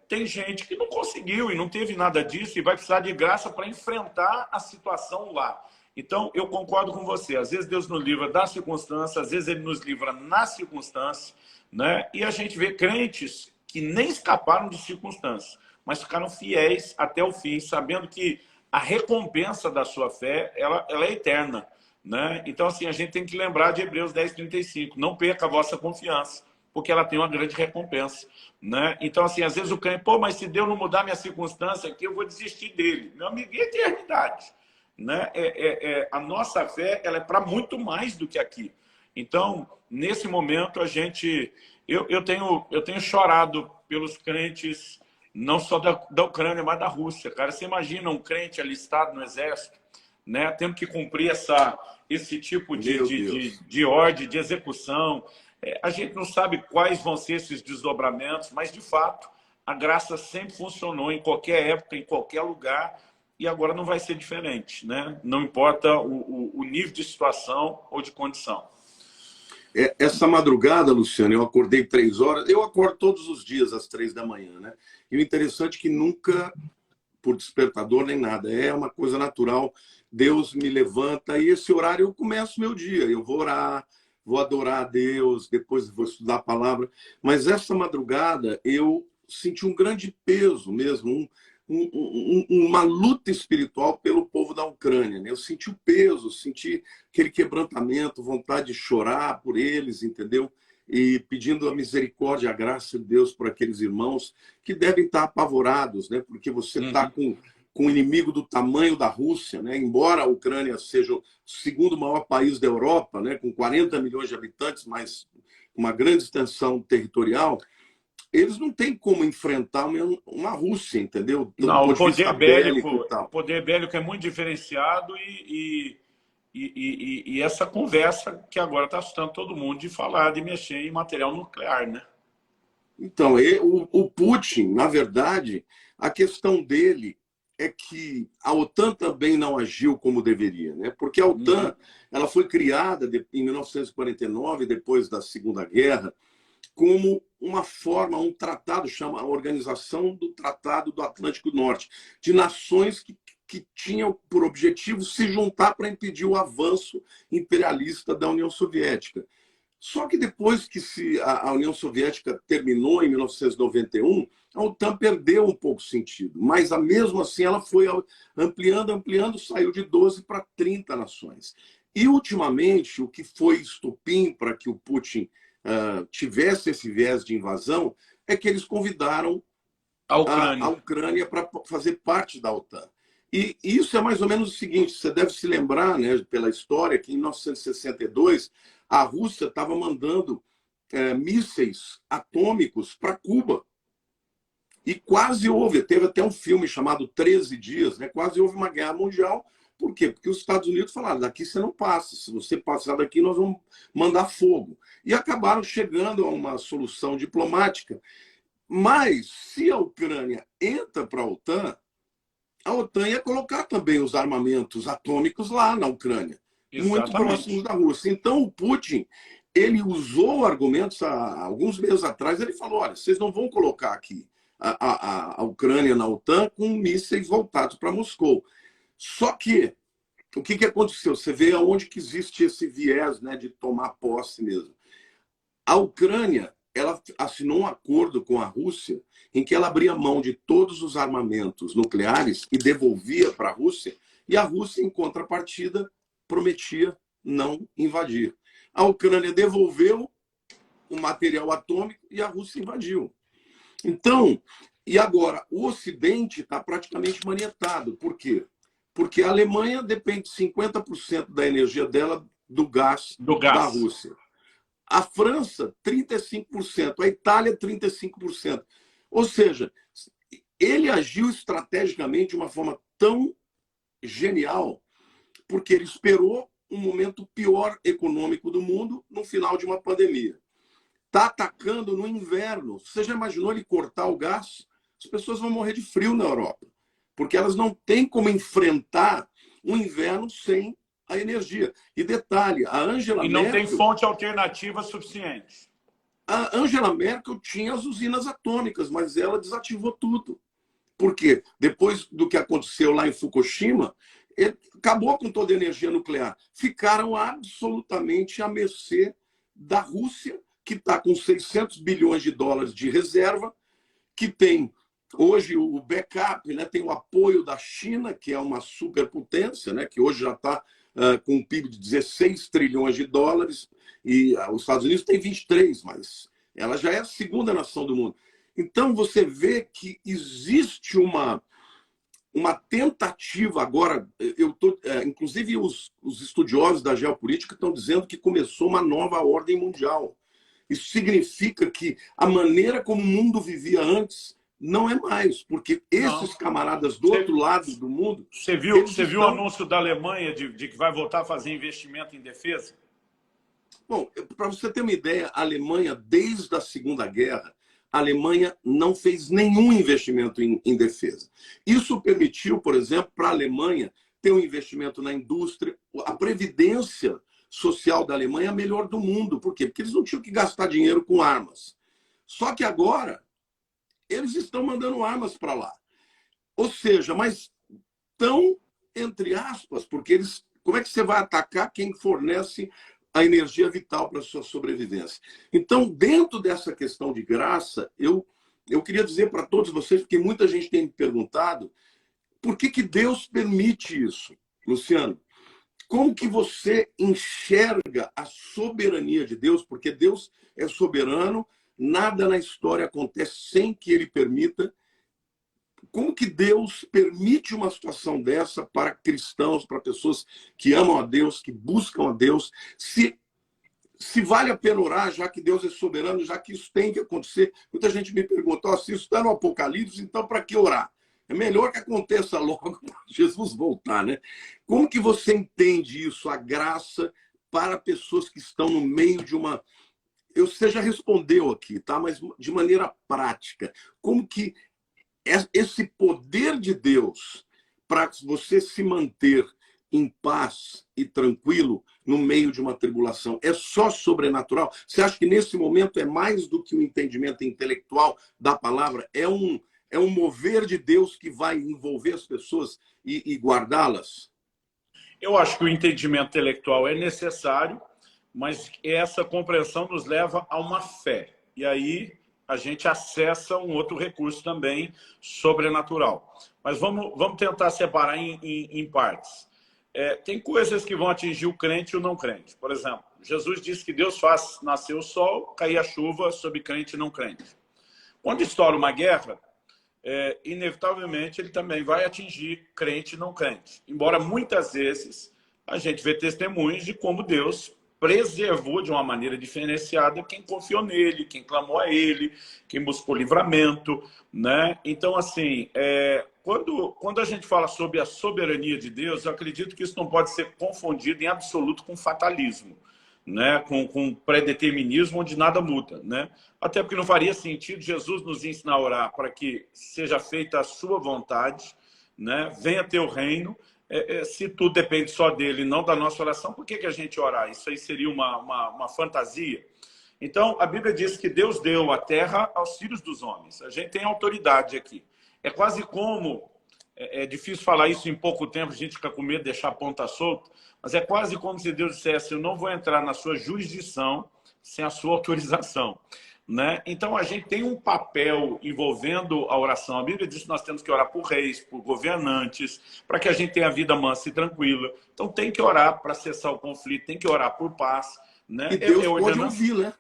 [SPEAKER 2] tem gente que não conseguiu e não teve nada disso e vai precisar de graça para enfrentar a situação lá. Então, eu concordo com você. Às vezes Deus nos livra da circunstância, às vezes Ele nos livra na circunstância, né? E a gente vê crentes que nem escaparam de circunstâncias, mas ficaram fiéis até o fim, sabendo que a recompensa da sua fé, ela é eterna, né? Então, assim, a gente tem que lembrar de Hebreus 10:35. Não perca a vossa confiança, porque ela tem uma grande recompensa, né? Então, assim, às vezes o crente, mas se Deus não mudar minha circunstância aqui, eu vou desistir dele. Meu amigo, e a eternidade? né? A nossa fé ela é para muito mais do que aqui. Então, nesse momento, eu tenho chorado pelos crentes, não só da Ucrânia, mas da Rússia. Cara, você imagina um crente alistado no exército, né, tendo que cumprir esse tipo de ordem, de execução. A gente não sabe quais vão ser esses desdobramentos, mas, de fato, a graça sempre funcionou em qualquer época, em qualquer lugar, e agora não vai ser diferente, né? Não importa o nível de situação ou de condição.
[SPEAKER 1] Essa madrugada, Luciano, eu acordei 3 horas. Eu acordo todos os dias às 3 da manhã, né? E o interessante é que nunca por despertador nem nada. É uma coisa natural. Deus me levanta e esse horário eu começo meu dia. Eu vou orar, vou adorar a Deus, depois vou estudar a palavra. Mas essa madrugada eu senti um grande peso mesmo, uma luta espiritual pelo povo da Ucrânia, né? Eu senti o peso, senti aquele quebrantamento, vontade de chorar por eles, entendeu? E pedindo a misericórdia, a graça de Deus por aqueles irmãos que devem estar apavorados, né? Porque você está com um inimigo do tamanho da Rússia, né? Embora a Ucrânia seja o segundo maior país da Europa, né? Com 40 milhões de habitantes, mas uma grande extensão territorial, eles não têm como enfrentar uma Rússia, entendeu?
[SPEAKER 2] Não, o
[SPEAKER 1] E tal.
[SPEAKER 2] poder bélico é muito diferenciado e essa conversa que agora está assustando todo mundo de falar, de mexer em material nuclear, né?
[SPEAKER 1] Então, o Putin, na verdade, a questão dele é que a OTAN também não agiu como deveria, né? Porque a OTAN ela foi criada em 1949, depois da Segunda Guerra, como uma forma, um tratado, chama a Organização do Tratado do Atlântico Norte, de nações que tinham por objetivo se juntar para impedir o avanço imperialista da União Soviética. Só que depois que a União Soviética terminou, em 1991, a OTAN perdeu um pouco o sentido. Mas, mesmo assim, ela foi ampliando, saiu de 12 para 30 nações. E, ultimamente, o que foi estopim para que o Putin tivesse esse viés de invasão é que eles convidaram a Ucrânia para fazer parte da OTAN. E isso é mais ou menos o seguinte, você deve se lembrar, né, pela história, que em 1962 a Rússia estava mandando mísseis atômicos para Cuba. E quase teve até um filme chamado 13 Dias, né? Quase houve uma guerra mundial. Por quê? Porque os Estados Unidos falaram, daqui você não passa, se você passar daqui nós vamos mandar fogo. E acabaram chegando a uma solução diplomática. Mas se a Ucrânia entra para a OTAN ia colocar também os armamentos atômicos lá na Ucrânia, muito próximos da Rússia. Então o Putin, ele usou argumentos há alguns meses atrás, ele falou, olha, vocês não vão colocar aqui a Ucrânia na OTAN com mísseis voltados para Moscou. Só que, o que aconteceu? Você vê aonde que existe esse viés, né, de tomar posse mesmo. A Ucrânia, ela assinou um acordo com a Rússia em que ela abria mão de todos os armamentos nucleares e devolvia para a Rússia, e a Rússia, em contrapartida, prometia não invadir. A Ucrânia devolveu o material atômico e a Rússia invadiu. Então, e agora, o Ocidente está praticamente manietado. Por quê? Porque a Alemanha depende 50% da energia dela do gás da Rússia. A França, 35%. A Itália, 35%. Ou seja, ele agiu estrategicamente de uma forma tão genial, porque ele esperou um momento pior econômico do mundo no final de uma pandemia. Está atacando no inverno. Você já imaginou ele cortar o gás? As pessoas vão morrer de frio na Europa, porque elas não têm como enfrentar um inverno sem a energia. E detalhe, a Angela Merkel...
[SPEAKER 2] E não tem fonte alternativa suficiente.
[SPEAKER 1] A Angela Merkel tinha as usinas atômicas, mas ela desativou tudo. Por quê? Depois do que aconteceu lá em Fukushima, ele acabou com toda a energia nuclear. Ficaram absolutamente à mercê da Rússia, que está com 600 bilhões de dólares de reserva, que tem hoje o backup, né, tem o apoio da China, que é uma superpotência, né, que hoje já está com um PIB de 16 trilhões de dólares, e os Estados Unidos tem 23, mas ela já é a segunda nação do mundo. Então você vê que existe uma tentativa agora, inclusive os estudiosos da geopolítica estão dizendo que começou uma nova ordem mundial. Isso significa que a maneira como o mundo vivia antes não é mais, porque esses camaradas do outro lado do mundo...
[SPEAKER 2] Você viu o anúncio da Alemanha de que vai voltar a fazer investimento em defesa?
[SPEAKER 1] Bom, para você ter uma ideia, a Alemanha, desde a Segunda Guerra, a Alemanha não fez nenhum investimento em defesa. Isso permitiu, por exemplo, para a Alemanha ter um investimento na indústria. A previdência social da Alemanha é a melhor do mundo. Por quê? Porque eles não tinham que gastar dinheiro com armas. Só que agora, eles estão mandando armas para lá. Ou seja, mas tão, entre aspas, porque eles... Como é que você vai atacar quem fornece a energia vital para a sua sobrevivência? Então, dentro dessa questão de graça, eu queria dizer para todos vocês, porque muita gente tem me perguntado, por que Deus permite isso? Luciano, como que você enxerga a soberania de Deus? Porque Deus é soberano, nada na história acontece sem que ele permita. Como que Deus permite uma situação dessa para cristãos, para pessoas que amam a Deus, que buscam a Deus? Se vale a pena orar, já que Deus é soberano, já que isso tem que acontecer. Muita gente me perguntou, se isso está no Apocalipse, então para que orar? É melhor que aconteça logo para Jesus voltar, né? Como que você entende isso, a graça para pessoas que estão no meio de uma... Você já respondeu aqui, tá? Mas de maneira prática. Como que esse poder de Deus para você se manter em paz e tranquilo no meio de uma tribulação é só sobrenatural? Você acha que nesse momento é mais do que um entendimento intelectual da palavra? É um mover de Deus que vai envolver as pessoas e guardá-las?
[SPEAKER 2] Eu acho que o entendimento intelectual é necessário, mas essa compreensão nos leva a uma fé. E aí a gente acessa um outro recurso também sobrenatural. Mas vamos tentar separar em partes. Tem coisas que vão atingir o crente e o não crente. Por exemplo, Jesus disse que Deus faz nascer o sol, cair a chuva sobre crente e não crente. Quando estoura uma guerra, inevitavelmente ele também vai atingir crente e não crente. Embora muitas vezes a gente vê testemunhos de como Deus preservou de uma maneira diferenciada quem confiou nele, quem clamou a ele, quem buscou livramento, né? Então, assim, quando a gente fala sobre a soberania de Deus, eu acredito que isso não pode ser confundido em absoluto com fatalismo, né? Com predeterminismo onde nada muda, né? Até porque não faria sentido Jesus nos ensinar a orar para que seja feita a sua vontade, né? Venha teu reino. Se tudo depende só dele, não da nossa oração, por que a gente orar? Isso aí seria uma fantasia. Então, a Bíblia diz que Deus deu a terra aos filhos dos homens. A gente tem autoridade aqui. É quase como... É difícil falar isso em pouco tempo, a gente fica com medo de deixar a ponta solta, mas é quase como se Deus dissesse, eu não vou entrar na sua jurisdição sem a sua autorização. Né? Então, a gente tem um papel envolvendo a oração. A Bíblia diz que nós temos que orar por reis, por governantes, para que a gente tenha a vida mansa e tranquila. Então, tem que orar para cessar o conflito, tem que orar por paz. Né?
[SPEAKER 1] E Deus pode ouvir, né?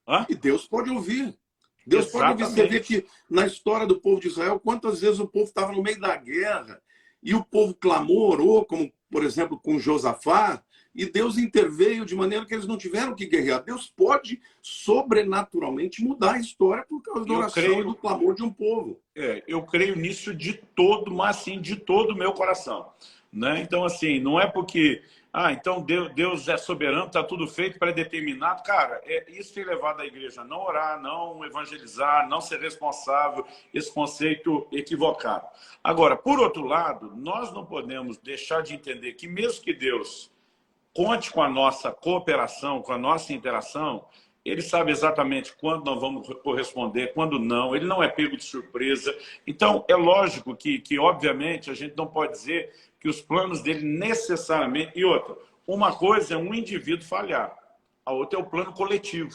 [SPEAKER 1] Hã? E Deus pode ouvir. Deus pode ouvir. Você vê que na história do povo de Israel, quantas vezes o povo estava no meio da guerra e o povo clamou, orou, como, por exemplo, com Josafá, e Deus interveio de maneira que eles não tiveram que guerrear. Deus pode, sobrenaturalmente, mudar a história por causa da oração e do clamor de um povo.
[SPEAKER 2] Eu creio nisso de todo, mas sim de todo o meu coração. Né? Então, assim, não é porque... então Deus é soberano, está tudo feito, pré-determinado. Cara, isso tem levado a igreja a não orar, não evangelizar, não ser responsável, esse conceito equivocado. Agora, por outro lado, nós não podemos deixar de entender que mesmo que Deus conte com a nossa cooperação, com a nossa interação, ele sabe exatamente quando nós vamos corresponder, quando não, ele não é pego de surpresa. Então, é lógico que obviamente, a gente não pode dizer que os planos dele necessariamente... E outra, uma coisa é um indivíduo falhar, a outra é o plano coletivo.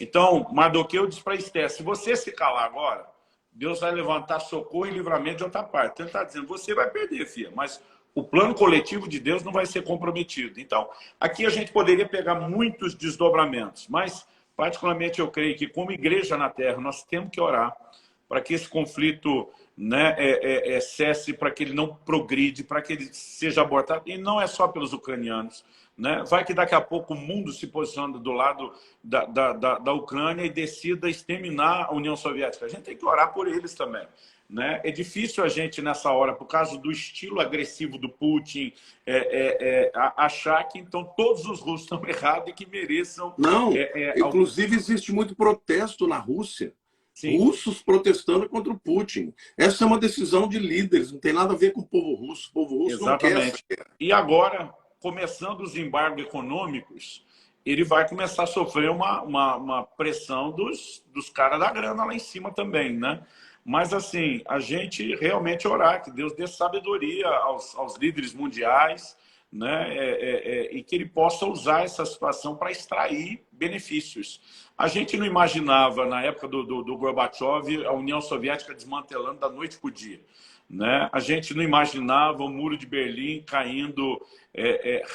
[SPEAKER 2] Então, Mardoqueu diz para Esther, se você se calar agora, Deus vai levantar socorro e livramento de outra parte. Então, ele está dizendo, você vai perder, filha, mas o plano coletivo de Deus não vai ser comprometido. Então, aqui a gente poderia pegar muitos desdobramentos, mas, particularmente, eu creio que, como igreja na Terra, nós temos que orar para que esse conflito, né, cesse, para que ele não progride, para que ele seja abortado. E não é só pelos ucranianos. Né? Vai que daqui a pouco o mundo se posiciona do lado da Ucrânia e decida exterminar a União Soviética. A gente tem que orar por eles também. Né? É difícil a gente, nessa hora, por causa do estilo agressivo do Putin, achar que então todos os russos estão errados e que mereçam...
[SPEAKER 1] Não, inclusive existe muito protesto na Rússia. Sim. Russos protestando contra o Putin. Essa é uma decisão de líderes, não tem nada a ver com o povo russo. O povo russo
[SPEAKER 2] Exatamente.
[SPEAKER 1] Não quer.
[SPEAKER 2] E agora, começando os embargos econômicos, ele vai começar a sofrer uma pressão dos caras da grana lá em cima também, né? Mas, assim, a gente realmente orar que Deus dê sabedoria aos líderes mundiais, né? E que ele possa usar essa situação para extrair benefícios. A gente não imaginava, na época do Gorbachev, a União Soviética desmantelando da noite para o dia. Né? A gente não imaginava o Muro de Berlim caindo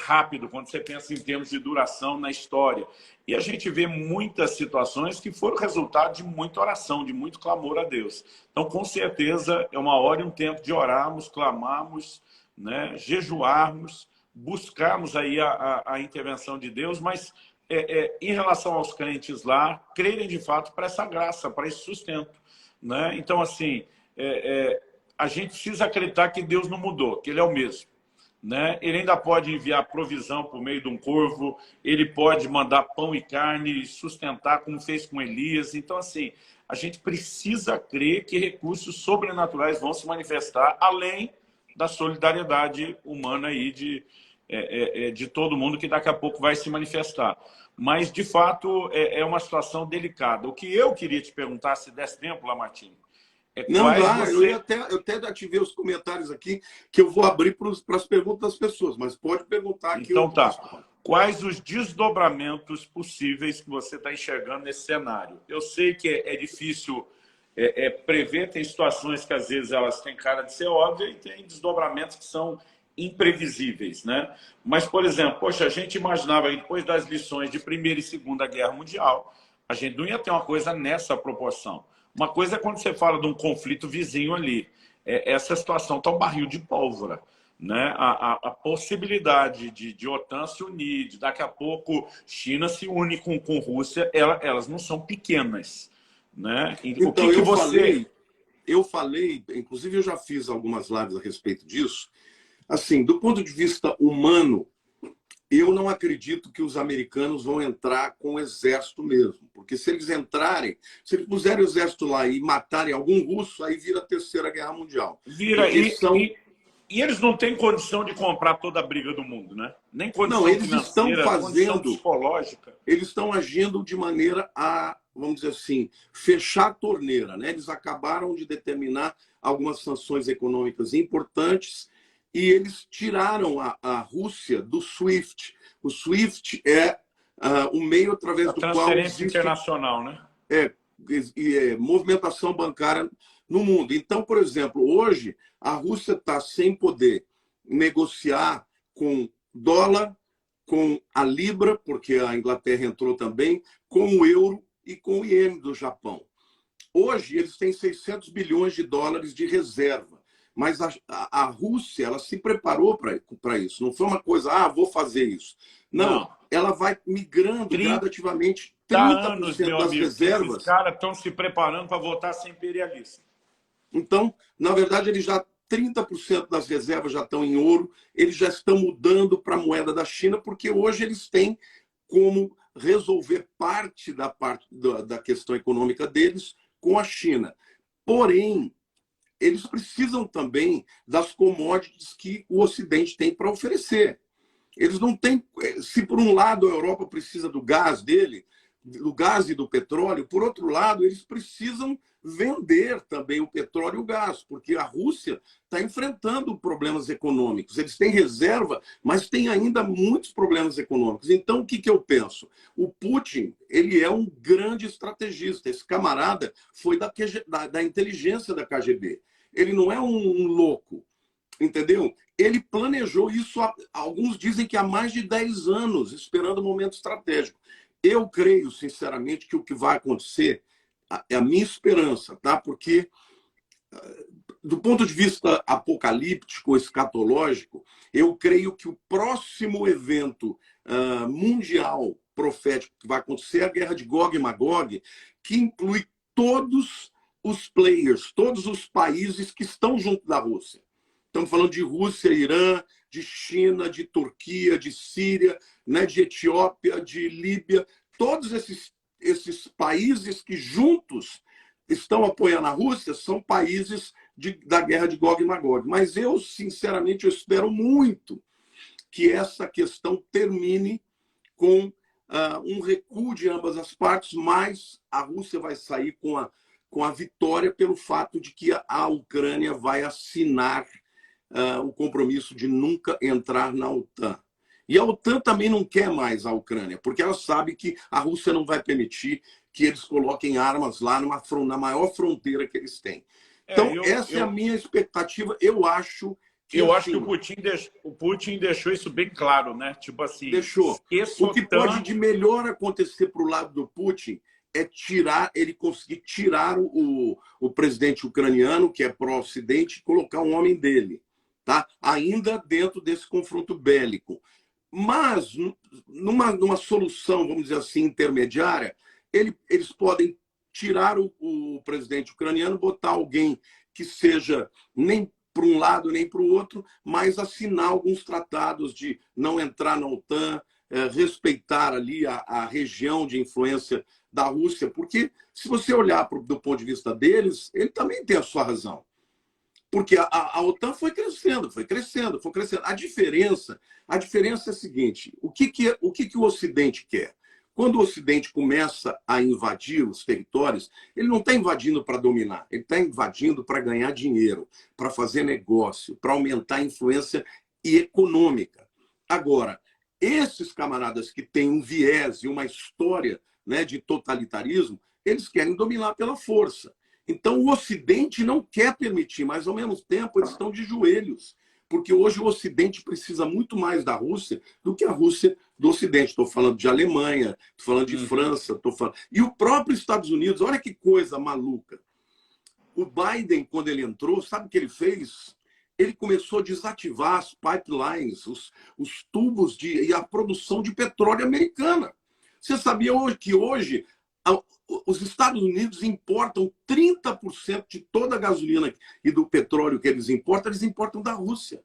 [SPEAKER 2] rápido, quando você pensa em termos de duração na história. E a gente vê muitas situações que foram resultado de muita oração, de muito clamor a Deus. Então, com certeza, é uma hora e um tempo de orarmos, clamarmos, né? Jejuarmos, buscarmos aí a intervenção de Deus, mas em relação aos crentes lá, crerem de fato para essa graça, para esse sustento. Né? Então, assim, a gente precisa acreditar que Deus não mudou, que Ele é o mesmo. Né? Ele ainda pode enviar provisão por meio de um corvo, ele pode mandar pão e carne e sustentar, como fez com Elias. Então, assim, a gente precisa crer que recursos sobrenaturais vão se manifestar, além da solidariedade humana aí de todo mundo, que daqui a pouco vai se manifestar. Mas, de fato, é uma situação delicada. O que eu queria te perguntar, se desse tempo, Lamartine,
[SPEAKER 1] não dá, você... eu até ativei os comentários aqui, que eu vou abrir para as perguntas das pessoas, mas pode perguntar aqui.
[SPEAKER 2] Então tá. Quais os desdobramentos possíveis que você está enxergando nesse cenário? Eu sei que é difícil prever, tem situações que às vezes elas têm cara de ser óbvias e tem desdobramentos que são imprevisíveis, né? Mas, por exemplo, poxa, a gente imaginava que depois das lições de Primeira e Segunda Guerra Mundial, a gente não ia ter uma coisa nessa proporção. Uma coisa é quando você fala de um conflito vizinho ali. Essa situação está um barril de pólvora. Né? A possibilidade de OTAN se unir, de daqui a pouco China se une com Rússia, elas não são pequenas. Né?
[SPEAKER 1] Então, o que você... eu falei, inclusive eu já fiz algumas lives a respeito disso. Assim, do ponto de vista humano, eu não acredito que os americanos vão entrar com o exército mesmo. Porque se eles entrarem, se eles puserem o exército lá e matarem algum russo, aí vira a Terceira Guerra Mundial.
[SPEAKER 2] Vira, e eles não têm condição de comprar toda a briga do mundo, né? Nem condição
[SPEAKER 1] não, eles
[SPEAKER 2] financeira,
[SPEAKER 1] estão fazendo,
[SPEAKER 2] psicológica.
[SPEAKER 1] Eles estão agindo de maneira a, vamos dizer assim, fechar a torneira. Né? Eles acabaram de determinar algumas sanções econômicas importantes e eles tiraram a Rússia do SWIFT. O SWIFT é o meio através do qual...
[SPEAKER 2] Transferência internacional, né?
[SPEAKER 1] Movimentação bancária no mundo. Então, por exemplo, hoje a Rússia está sem poder negociar com dólar, com a Libra, porque a Inglaterra entrou também, com o euro e com o iene do Japão. Hoje eles têm 600 bilhões de dólares de reserva. Mas a Rússia, ela se preparou para isso. Não foi uma coisa, vou fazer isso. Não. Ela vai migrando gradativamente 30% das reservas.
[SPEAKER 2] Os caras estão se preparando para voltar a ser imperialista.
[SPEAKER 1] Então, na verdade, 30% das reservas já estão em ouro, eles já estão mudando para a moeda da China, porque hoje eles têm como resolver parte da questão econômica deles com a China. Porém, eles precisam também das commodities que o Ocidente tem para oferecer. Eles não têm... Se, por um lado, a Europa precisa do gás dele, do gás e do petróleo, por outro lado, eles precisam vender também o petróleo e o gás, porque a Rússia está enfrentando problemas econômicos. Eles têm reserva, mas tem ainda muitos problemas econômicos. Então, o que eu penso? O Putin, ele é um grande estrategista. Esse camarada foi da inteligência da KGB. Ele não é um louco, entendeu? Ele planejou isso, alguns dizem que há mais de 10 anos, esperando o momento estratégico. Eu creio, sinceramente, que o que vai acontecer é a minha esperança, tá? Porque do ponto de vista apocalíptico, escatológico, eu creio que o próximo evento mundial profético que vai acontecer é a guerra de Gog e Magog, que inclui todos os players, todos os países que estão junto da Rússia. Estamos falando de Rússia, Irã, de China, de Turquia, de Síria, né, de Etiópia, de Líbia, todos esses países que juntos estão apoiando a Rússia são países da guerra de Gog e Magog. Mas eu, sinceramente, eu espero muito que essa questão termine com um recuo de ambas as partes, mas a Rússia vai sair com a vitória pelo fato de que a Ucrânia vai assinar o compromisso de nunca entrar na OTAN. E a OTAN também não quer mais a Ucrânia, porque ela sabe que a Rússia não vai permitir que eles coloquem armas lá na maior fronteira que eles têm. Então, essa é a minha expectativa. Eu acho que
[SPEAKER 2] o Putin deixou isso bem claro, né? Tipo assim,
[SPEAKER 1] deixou. O que pode de melhor acontecer para o lado do Putin é ele conseguir tirar o presidente ucraniano, que é pró-Ocidente, e colocar um homem dele, tá? Ainda dentro desse confronto bélico. Mas, numa solução, vamos dizer assim, intermediária, eles podem tirar o presidente ucraniano, botar alguém que seja nem para um lado nem para o outro, mas assinar alguns tratados de não entrar na OTAN, respeitar ali a região de influência da Rússia, porque se você olhar do ponto de vista deles, ele também tem a sua razão. Porque a OTAN foi crescendo, foi crescendo, foi crescendo. A diferença é a seguinte: o que o Ocidente quer? Quando o Ocidente começa a invadir os territórios, ele não está invadindo para dominar, ele está invadindo para ganhar dinheiro, para fazer negócio, para aumentar a influência econômica. Agora, esses camaradas que têm um viés e uma história, né, de totalitarismo, eles querem dominar pela força. Então, o Ocidente não quer permitir, mas, ao mesmo tempo, eles estão de joelhos, porque hoje o Ocidente precisa muito mais da Rússia do que a Rússia do Ocidente. Estou falando de Alemanha, estou falando de França, e o próprio Estados Unidos. Olha que coisa maluca. O Biden, quando ele entrou, sabe o que ele fez? Ele começou a desativar as pipelines, os tubos e a produção de petróleo americana. Você sabia que hoje os Estados Unidos importam 30% de toda a gasolina e do petróleo que eles importam da Rússia.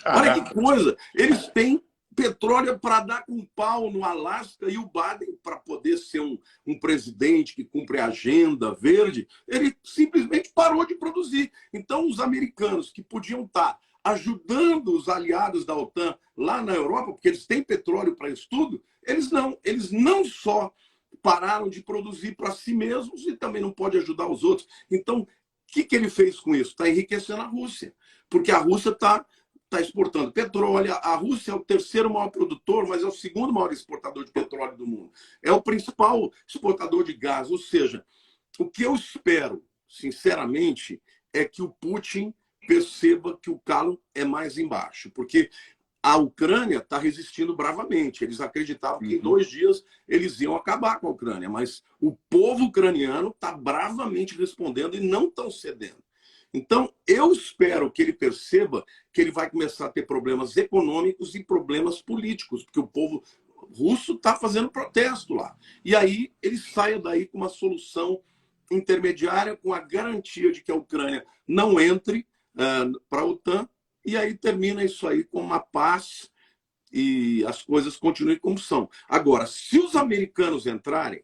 [SPEAKER 1] Olha que coisa! Eles têm petróleo para dar com pau no Alasca, e o Biden, para poder ser um presidente que cumpre a agenda verde, ele simplesmente parou de produzir. Então, os americanos que podiam estar ajudando os aliados da OTAN lá na Europa, porque eles têm petróleo para isso tudo, eles não só pararam de produzir para si mesmos e também não pode ajudar os outros. Então, o que ele fez com isso? Está enriquecendo a Rússia, porque a Rússia está exportando petróleo. A Rússia é o terceiro maior produtor, mas é o segundo maior exportador de petróleo do mundo. É o principal exportador de gás. Ou seja, o que eu espero, sinceramente, é que o Putin perceba que o calo é mais embaixo, porque a Ucrânia está resistindo bravamente. Eles acreditavam que em 2 dias eles iam acabar com a Ucrânia, mas o povo ucraniano está bravamente respondendo e não estão cedendo. Então, eu espero que ele perceba que ele vai começar a ter problemas econômicos e problemas políticos, porque o povo russo está fazendo protesto lá. E aí ele saia daí com uma solução intermediária, com a garantia de que a Ucrânia não entre para a OTAN, e aí termina isso aí com uma paz e as coisas continuem como são. Agora, se os americanos entrarem,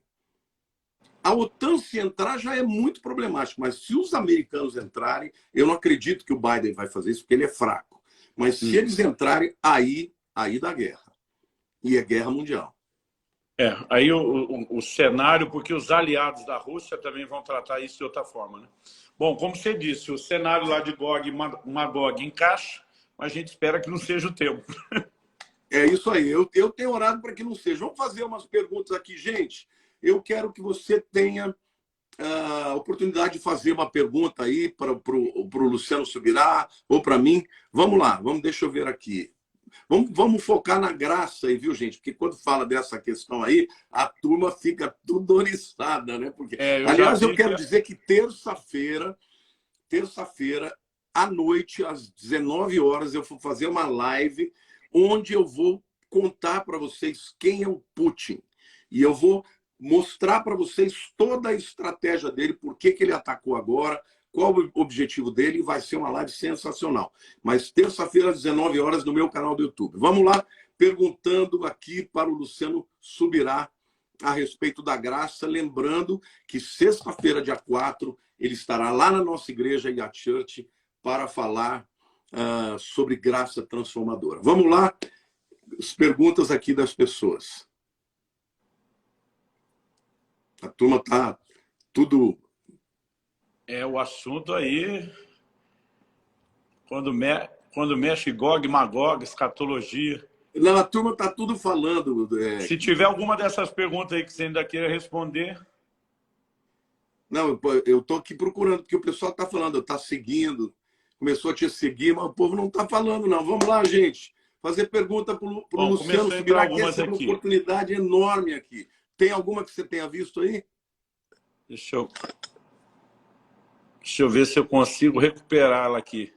[SPEAKER 1] a OTAN, se entrar, já é muito problemático, mas se os americanos entrarem, eu não acredito que o Biden vai fazer isso, porque ele é fraco. Mas se eles entrarem, aí dá guerra. E é guerra mundial.
[SPEAKER 2] Aí o cenário, porque os aliados da Rússia também vão tratar isso de outra forma, né? Bom, como você disse, o cenário lá de Gog e Magog encaixa, mas a gente espera que não seja o tempo.
[SPEAKER 1] É isso aí. Eu tenho orado para que não seja. Vamos fazer umas perguntas aqui, gente. Eu quero que você tenha a oportunidade de fazer uma pergunta aí para o Luciano Subirá ou para mim. Vamos lá, deixa eu ver aqui. Vamos focar na graça aí, viu, gente? Porque quando fala dessa questão aí, a turma fica tudo oriçada, né? Porque,
[SPEAKER 2] Eu já
[SPEAKER 1] aliás, eu
[SPEAKER 2] vi
[SPEAKER 1] quero dizer que terça-feira, à noite, às 19 horas, eu vou fazer uma live onde eu vou contar para vocês quem é o Putin. E eu vou mostrar para vocês toda a estratégia dele, por que ele atacou agora, qual o objetivo dele, e vai ser uma live sensacional. Mas terça-feira, às 19 horas, no meu canal do YouTube. Vamos lá, perguntando aqui para o Luciano Subirá a respeito da graça, lembrando que sexta-feira, dia 4, ele estará lá na nossa igreja, a Church, para falar sobre graça transformadora. Vamos lá, as perguntas aqui das pessoas. A turma está tudo...
[SPEAKER 2] o assunto aí, quando mexe Gog, Magog, escatologia.
[SPEAKER 1] Não, a turma está tudo falando.
[SPEAKER 2] Se tiver alguma dessas perguntas aí que você ainda queira responder...
[SPEAKER 1] Não, eu estou aqui procurando, porque o pessoal está falando, está seguindo, começou a te seguir, mas o povo não está falando, não. Vamos lá, gente. Fazer pergunta para o Luciano Subirá, que essa é uma oportunidade enorme aqui. Tem alguma que você tenha visto aí?
[SPEAKER 2] Deixa eu ver se eu consigo recuperá-la aqui.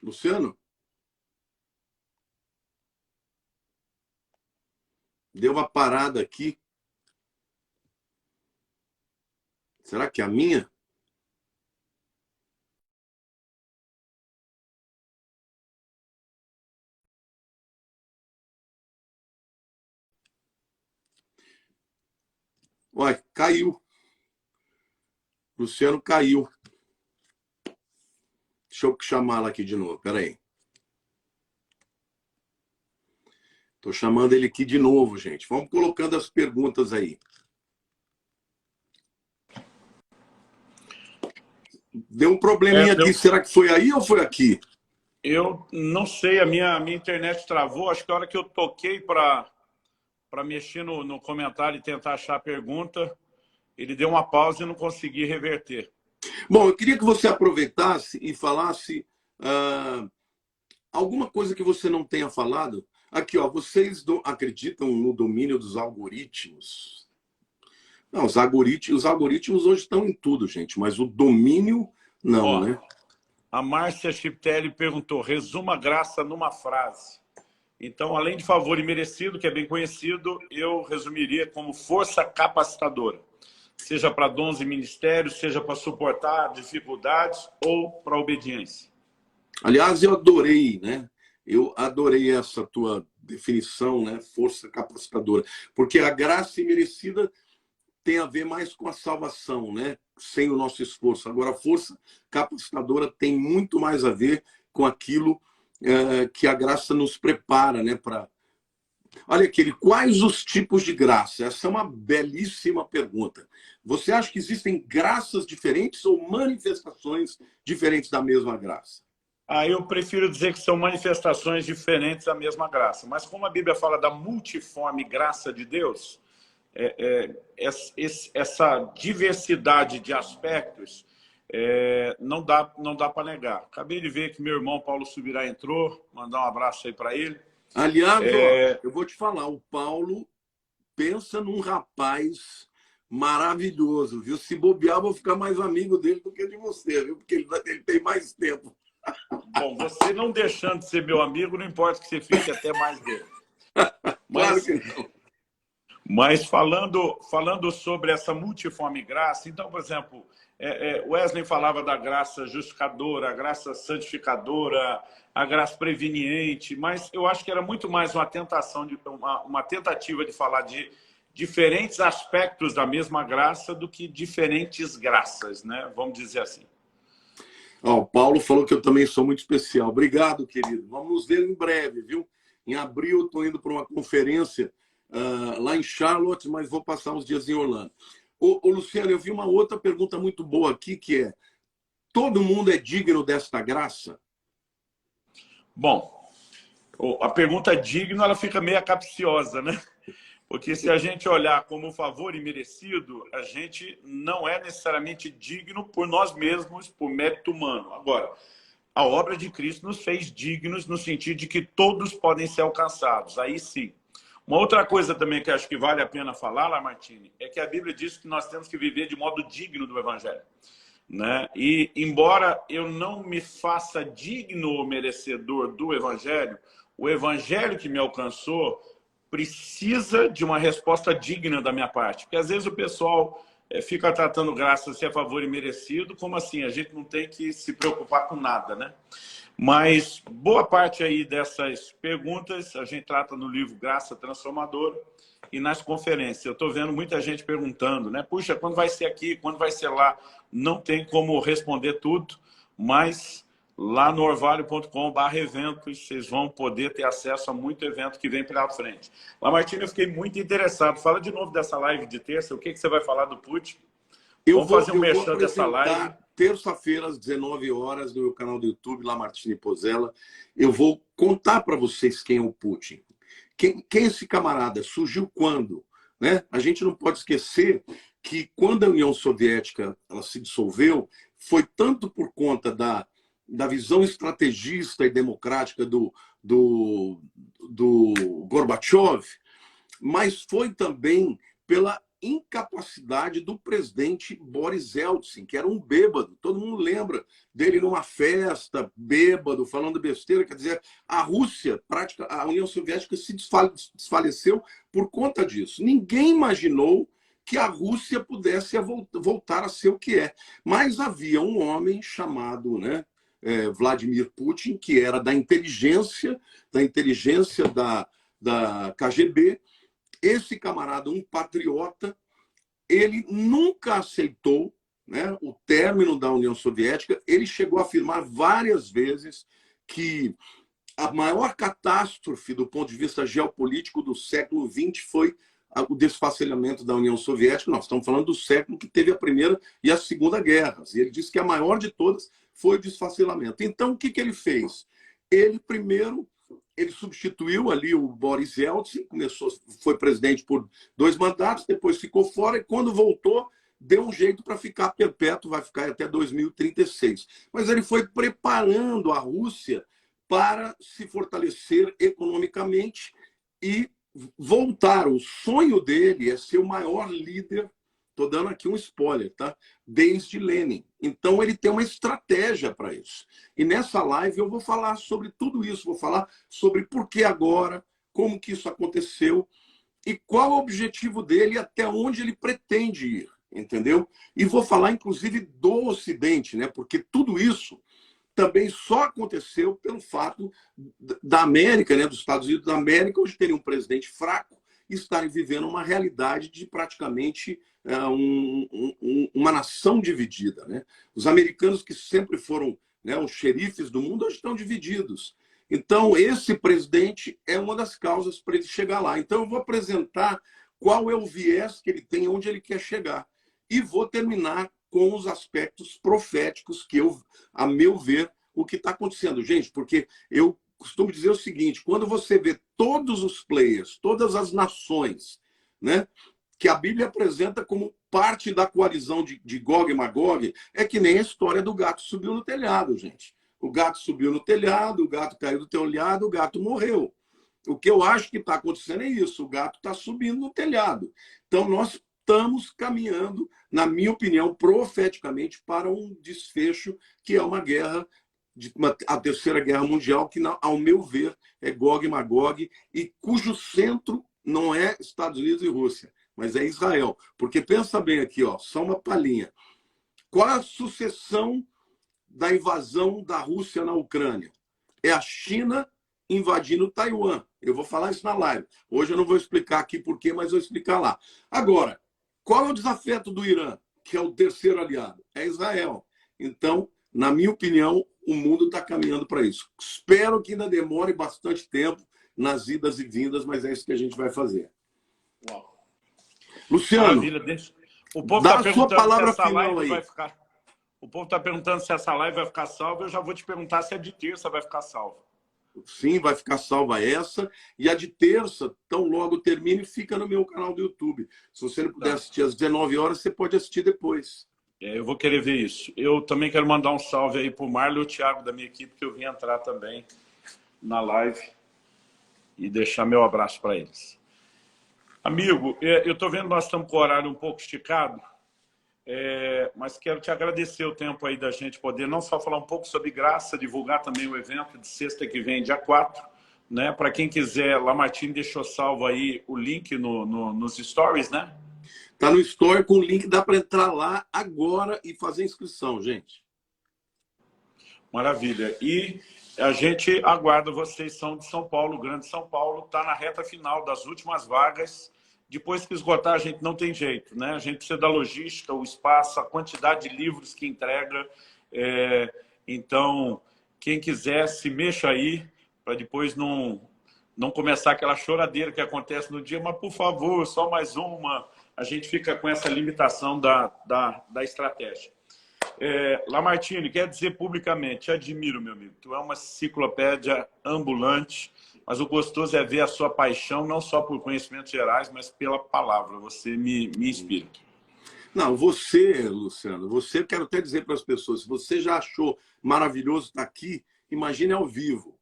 [SPEAKER 1] Luciano? Deu uma parada aqui. Será que é a minha? Ué, caiu. Luciano caiu. Deixa eu chamá-la aqui de novo. Espera aí. Estou chamando ele aqui de novo, gente. Vamos colocando as perguntas aí. Deu um probleminha aqui. Será que foi aí ou foi aqui?
[SPEAKER 2] Eu não sei. A minha internet travou. Acho que a hora que eu toquei para mexer no comentário e tentar achar a pergunta, ele deu uma pausa e não consegui reverter.
[SPEAKER 1] Bom, eu queria que você aproveitasse e falasse alguma coisa que você não tenha falado. Aqui, ó, vocês acreditam no domínio dos algoritmos? Não, os algoritmos hoje estão em tudo, gente, mas o domínio não, né?
[SPEAKER 2] A Márcia Chiptelli perguntou, resuma a graça numa frase. Então, além de favor imerecido, que é bem conhecido, eu resumiria como força capacitadora. Seja para dons e ministérios, seja para suportar dificuldades ou para obediência.
[SPEAKER 1] Aliás, eu adorei, né? Eu adorei essa tua definição, né? Força capacitadora. Porque a graça imerecida tem a ver mais com a salvação, né? Sem o nosso esforço. Agora, a força capacitadora tem muito mais a ver com aquilo que a graça nos prepara, né? Olha aqui, quais os tipos de graça? Essa é uma belíssima pergunta. Você acha que existem graças diferentes ou manifestações diferentes da mesma graça?
[SPEAKER 2] Eu prefiro dizer que são manifestações diferentes da mesma graça. Mas como a Bíblia fala da multiforme graça de Deus, essa diversidade de aspectos não dá para negar. Acabei de ver que meu irmão Paulo Subirá entrou, mandar um abraço aí para ele.
[SPEAKER 1] Aliás, eu vou te falar, o Paulo pensa num rapaz maravilhoso, viu? Se bobear, eu vou ficar mais amigo dele do que de você, viu? Porque ele tem mais tempo.
[SPEAKER 2] Bom, você não deixando de ser meu amigo, não importa que você fique até mais dele.
[SPEAKER 1] Claro que não.
[SPEAKER 2] Mas falando sobre essa multiforme graça, então, por exemplo, Wesley falava da graça justificadora, a graça santificadora, a graça preveniente, mas eu acho que era muito mais uma tentativa de falar de diferentes aspectos da mesma graça do que diferentes graças, né? Vamos dizer assim.
[SPEAKER 1] O Paulo falou que eu também sou muito especial. Obrigado, querido. Vamos nos ver em breve, viu? Em abril, estou indo para uma conferência lá em Charlotte, mas vou passar uns dias em Orlando. Ô, Luciano, eu vi uma outra pergunta muito boa aqui, que é: todo mundo é digno desta graça?
[SPEAKER 2] Bom, a pergunta digna ela fica meio capciosa, né? Porque se a gente olhar como favor imerecido, a gente não é necessariamente digno por nós mesmos, por mérito humano. Agora, a obra de Cristo nos fez dignos no sentido de que todos podem ser alcançados. Aí sim. Uma outra coisa também que acho que vale a pena falar, Lamartine, é que a Bíblia diz que nós temos que viver de modo digno do Evangelho, né? E, embora eu não me faça digno ou merecedor do Evangelho, o Evangelho que me alcançou precisa de uma resposta digna da minha parte. Porque às vezes o pessoal fica tratando graça se é favor imerecido, como assim? A gente não tem que se preocupar com nada, né? Mas boa parte aí dessas perguntas a gente trata no livro Graça Transformadora e nas conferências. Eu estou vendo muita gente perguntando, né? Puxa, quando vai ser aqui? Quando vai ser lá? Não tem como responder tudo, mas lá no orvalho.com/eventos vocês vão poder ter acesso a muito evento que vem pela frente. Lamartine, eu fiquei muito interessado. Fala de novo dessa live de terça. O que você vai falar do Putin? Vamos fazer um merchan dessa live.
[SPEAKER 1] Terça-feira, às 19 horas, no meu canal do YouTube, Lamartine Pozella. Eu vou contar para vocês quem é o Putin. Quem é esse camarada? Surgiu quando? Né? A gente não pode esquecer que quando a União Soviética ela se dissolveu, foi tanto por conta da visão estrategista e democrática do Gorbachev, mas foi também pela incapacidade do presidente Boris Yeltsin, que era um bêbado. Todo mundo lembra dele numa festa, bêbado, falando besteira. Quer dizer, a Rússia, a União Soviética se desfaleceu por conta disso. Ninguém imaginou que a Rússia pudesse voltar a ser o que é. Mas havia um homem chamado, né, Vladimir Putin, que era da inteligência da KGB. Esse camarada, um patriota, ele nunca aceitou, né, o término da União Soviética. Ele chegou a afirmar várias vezes que a maior catástrofe do ponto de vista geopolítico do século XX foi o desfacelamento da União Soviética. Nós estamos falando do século que teve a Primeira e a Segunda Guerras. E ele disse que a maior de todas foi o desfacelamento. Então, o que ele fez? Ele substituiu ali o Boris Yeltsin, foi presidente por 2 mandatos, depois ficou fora e quando voltou, deu um jeito para ficar perpétuo, vai ficar até 2036. Mas ele foi preparando a Rússia para se fortalecer economicamente e voltar. O sonho dele é ser o maior líder, estou dando aqui um spoiler, tá? Desde Lenin. Então ele tem uma estratégia para isso. E nessa live eu vou falar sobre tudo isso, vou falar sobre por que agora, como que isso aconteceu e qual é o objetivo dele e até onde ele pretende ir, entendeu? E vou falar inclusive do Ocidente, né? Porque tudo isso também só aconteceu pelo fato da América, né, dos Estados Unidos da América, hoje terem um presidente fraco e estarem vivendo uma realidade de praticamente uma nação dividida, né? Os americanos, que sempre foram, né, os xerifes do mundo, hoje estão divididos. Então, esse presidente é uma das causas para ele chegar lá. Então, eu vou apresentar qual é o viés que ele tem, onde ele quer chegar. E vou terminar com os aspectos proféticos que a meu ver, o que está acontecendo. Gente, porque eu costumo dizer o seguinte, quando você vê todos os players, todas as nações, né, que a Bíblia apresenta como parte da coalizão de Gog e Magog, é que nem a história do gato subiu no telhado, gente. O gato subiu no telhado, o gato caiu do telhado, o gato morreu. O que eu acho que está acontecendo é isso, o gato está subindo no telhado. Então, nós estamos caminhando, na minha opinião, profeticamente, para um desfecho que é uma guerra, a Terceira Guerra Mundial, que, ao meu ver, é Gog e Magog, e cujo centro não é Estados Unidos e Rússia, mas é Israel. Porque pensa bem aqui, ó, só uma palhinha. Qual é a sucessão da invasão da Rússia na Ucrânia? É a China invadindo Taiwan. Eu vou falar isso na live. Hoje eu não vou explicar aqui por quê, mas vou explicar lá. Agora, qual é o desafeto do Irã, que é o terceiro aliado? É Israel. Então, na minha opinião, o mundo está caminhando para isso. Espero que ainda demore bastante tempo nas idas e vindas, mas é isso que a gente vai fazer.
[SPEAKER 2] Uau.
[SPEAKER 1] Luciano,
[SPEAKER 2] o povo
[SPEAKER 1] dá
[SPEAKER 2] tá
[SPEAKER 1] a sua palavra
[SPEAKER 2] se essa
[SPEAKER 1] final
[SPEAKER 2] live
[SPEAKER 1] aí.
[SPEAKER 2] vai ficar... O povo está perguntando se essa live vai ficar salva. Eu já vou te perguntar se é de terça vai ficar salva.
[SPEAKER 1] Sim, vai ficar salva essa. E a de terça, tão logo termine, fica no meu canal do YouTube. Se você não puder assistir às 19 horas, você pode assistir depois.
[SPEAKER 2] Eu vou querer ver isso. Eu também quero mandar um salve aí para o Marlon e o Thiago da minha equipe, que eu vim entrar também na live e deixar meu abraço para eles. Amigo, eu estou vendo que nós estamos com o horário um pouco esticado, mas quero te agradecer o tempo aí da gente poder não só falar um pouco sobre graça, divulgar também o evento de sexta que vem, dia 4, né? Para quem quiser, Lamartine deixou salvo aí o link nos stories, né?
[SPEAKER 1] Tá no Store com o link, dá para entrar lá agora e fazer inscrição, gente.
[SPEAKER 2] Maravilha. E a gente aguarda, vocês são de São Paulo, Grande São Paulo, está na reta final das últimas vagas. Depois que esgotar, a gente não tem jeito, né? A gente precisa da logística, o espaço, a quantidade de livros que entrega. Então, quem quiser, se mexa aí, para depois não começar aquela choradeira que acontece no dia, mas, por favor, só mais uma. A gente fica com essa limitação da estratégia. Lamartine, quer dizer publicamente, te admiro, meu amigo. Tu é uma enciclopédia ambulante, mas o gostoso é ver a sua paixão, não só por conhecimentos gerais, mas pela palavra. Você me inspira.
[SPEAKER 1] Não, você, Luciano, eu quero até dizer para as pessoas, se você já achou maravilhoso estar aqui, imagine ao vivo.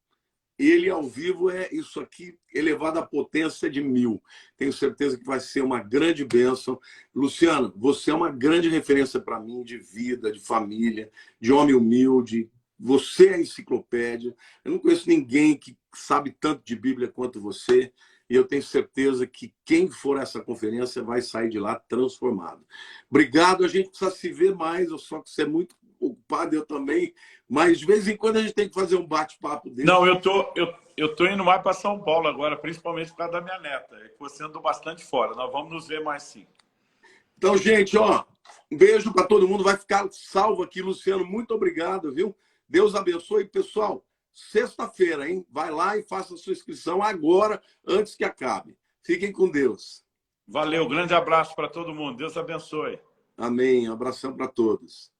[SPEAKER 1] Ele ao vivo é isso aqui elevado à potência de 1000. Tenho certeza que vai ser uma grande bênção. Luciano, você é uma grande referência para mim de vida, de família, de homem humilde. Você é enciclopédia. Eu não conheço ninguém que sabe tanto de Bíblia quanto você. E eu tenho certeza que quem for a essa conferência vai sair de lá transformado. Obrigado, a gente precisa se ver mais, só que você é muito ocupado, eu também, mas de vez em quando a gente tem que fazer um bate-papo dele.
[SPEAKER 2] Não, eu tô indo mais para São Paulo agora, principalmente por causa da minha neta. É que você andou bastante fora. Nós vamos nos ver mais sim.
[SPEAKER 1] Então, gente, ó, um beijo para todo mundo. Vai ficar salvo aqui, Luciano. Muito obrigado, viu? Deus abençoe. Pessoal, sexta-feira, hein? Vai lá e faça a sua inscrição agora, antes que acabe. Fiquem com Deus.
[SPEAKER 2] Valeu, grande abraço para todo mundo. Deus abençoe.
[SPEAKER 1] Amém. Um abração para todos.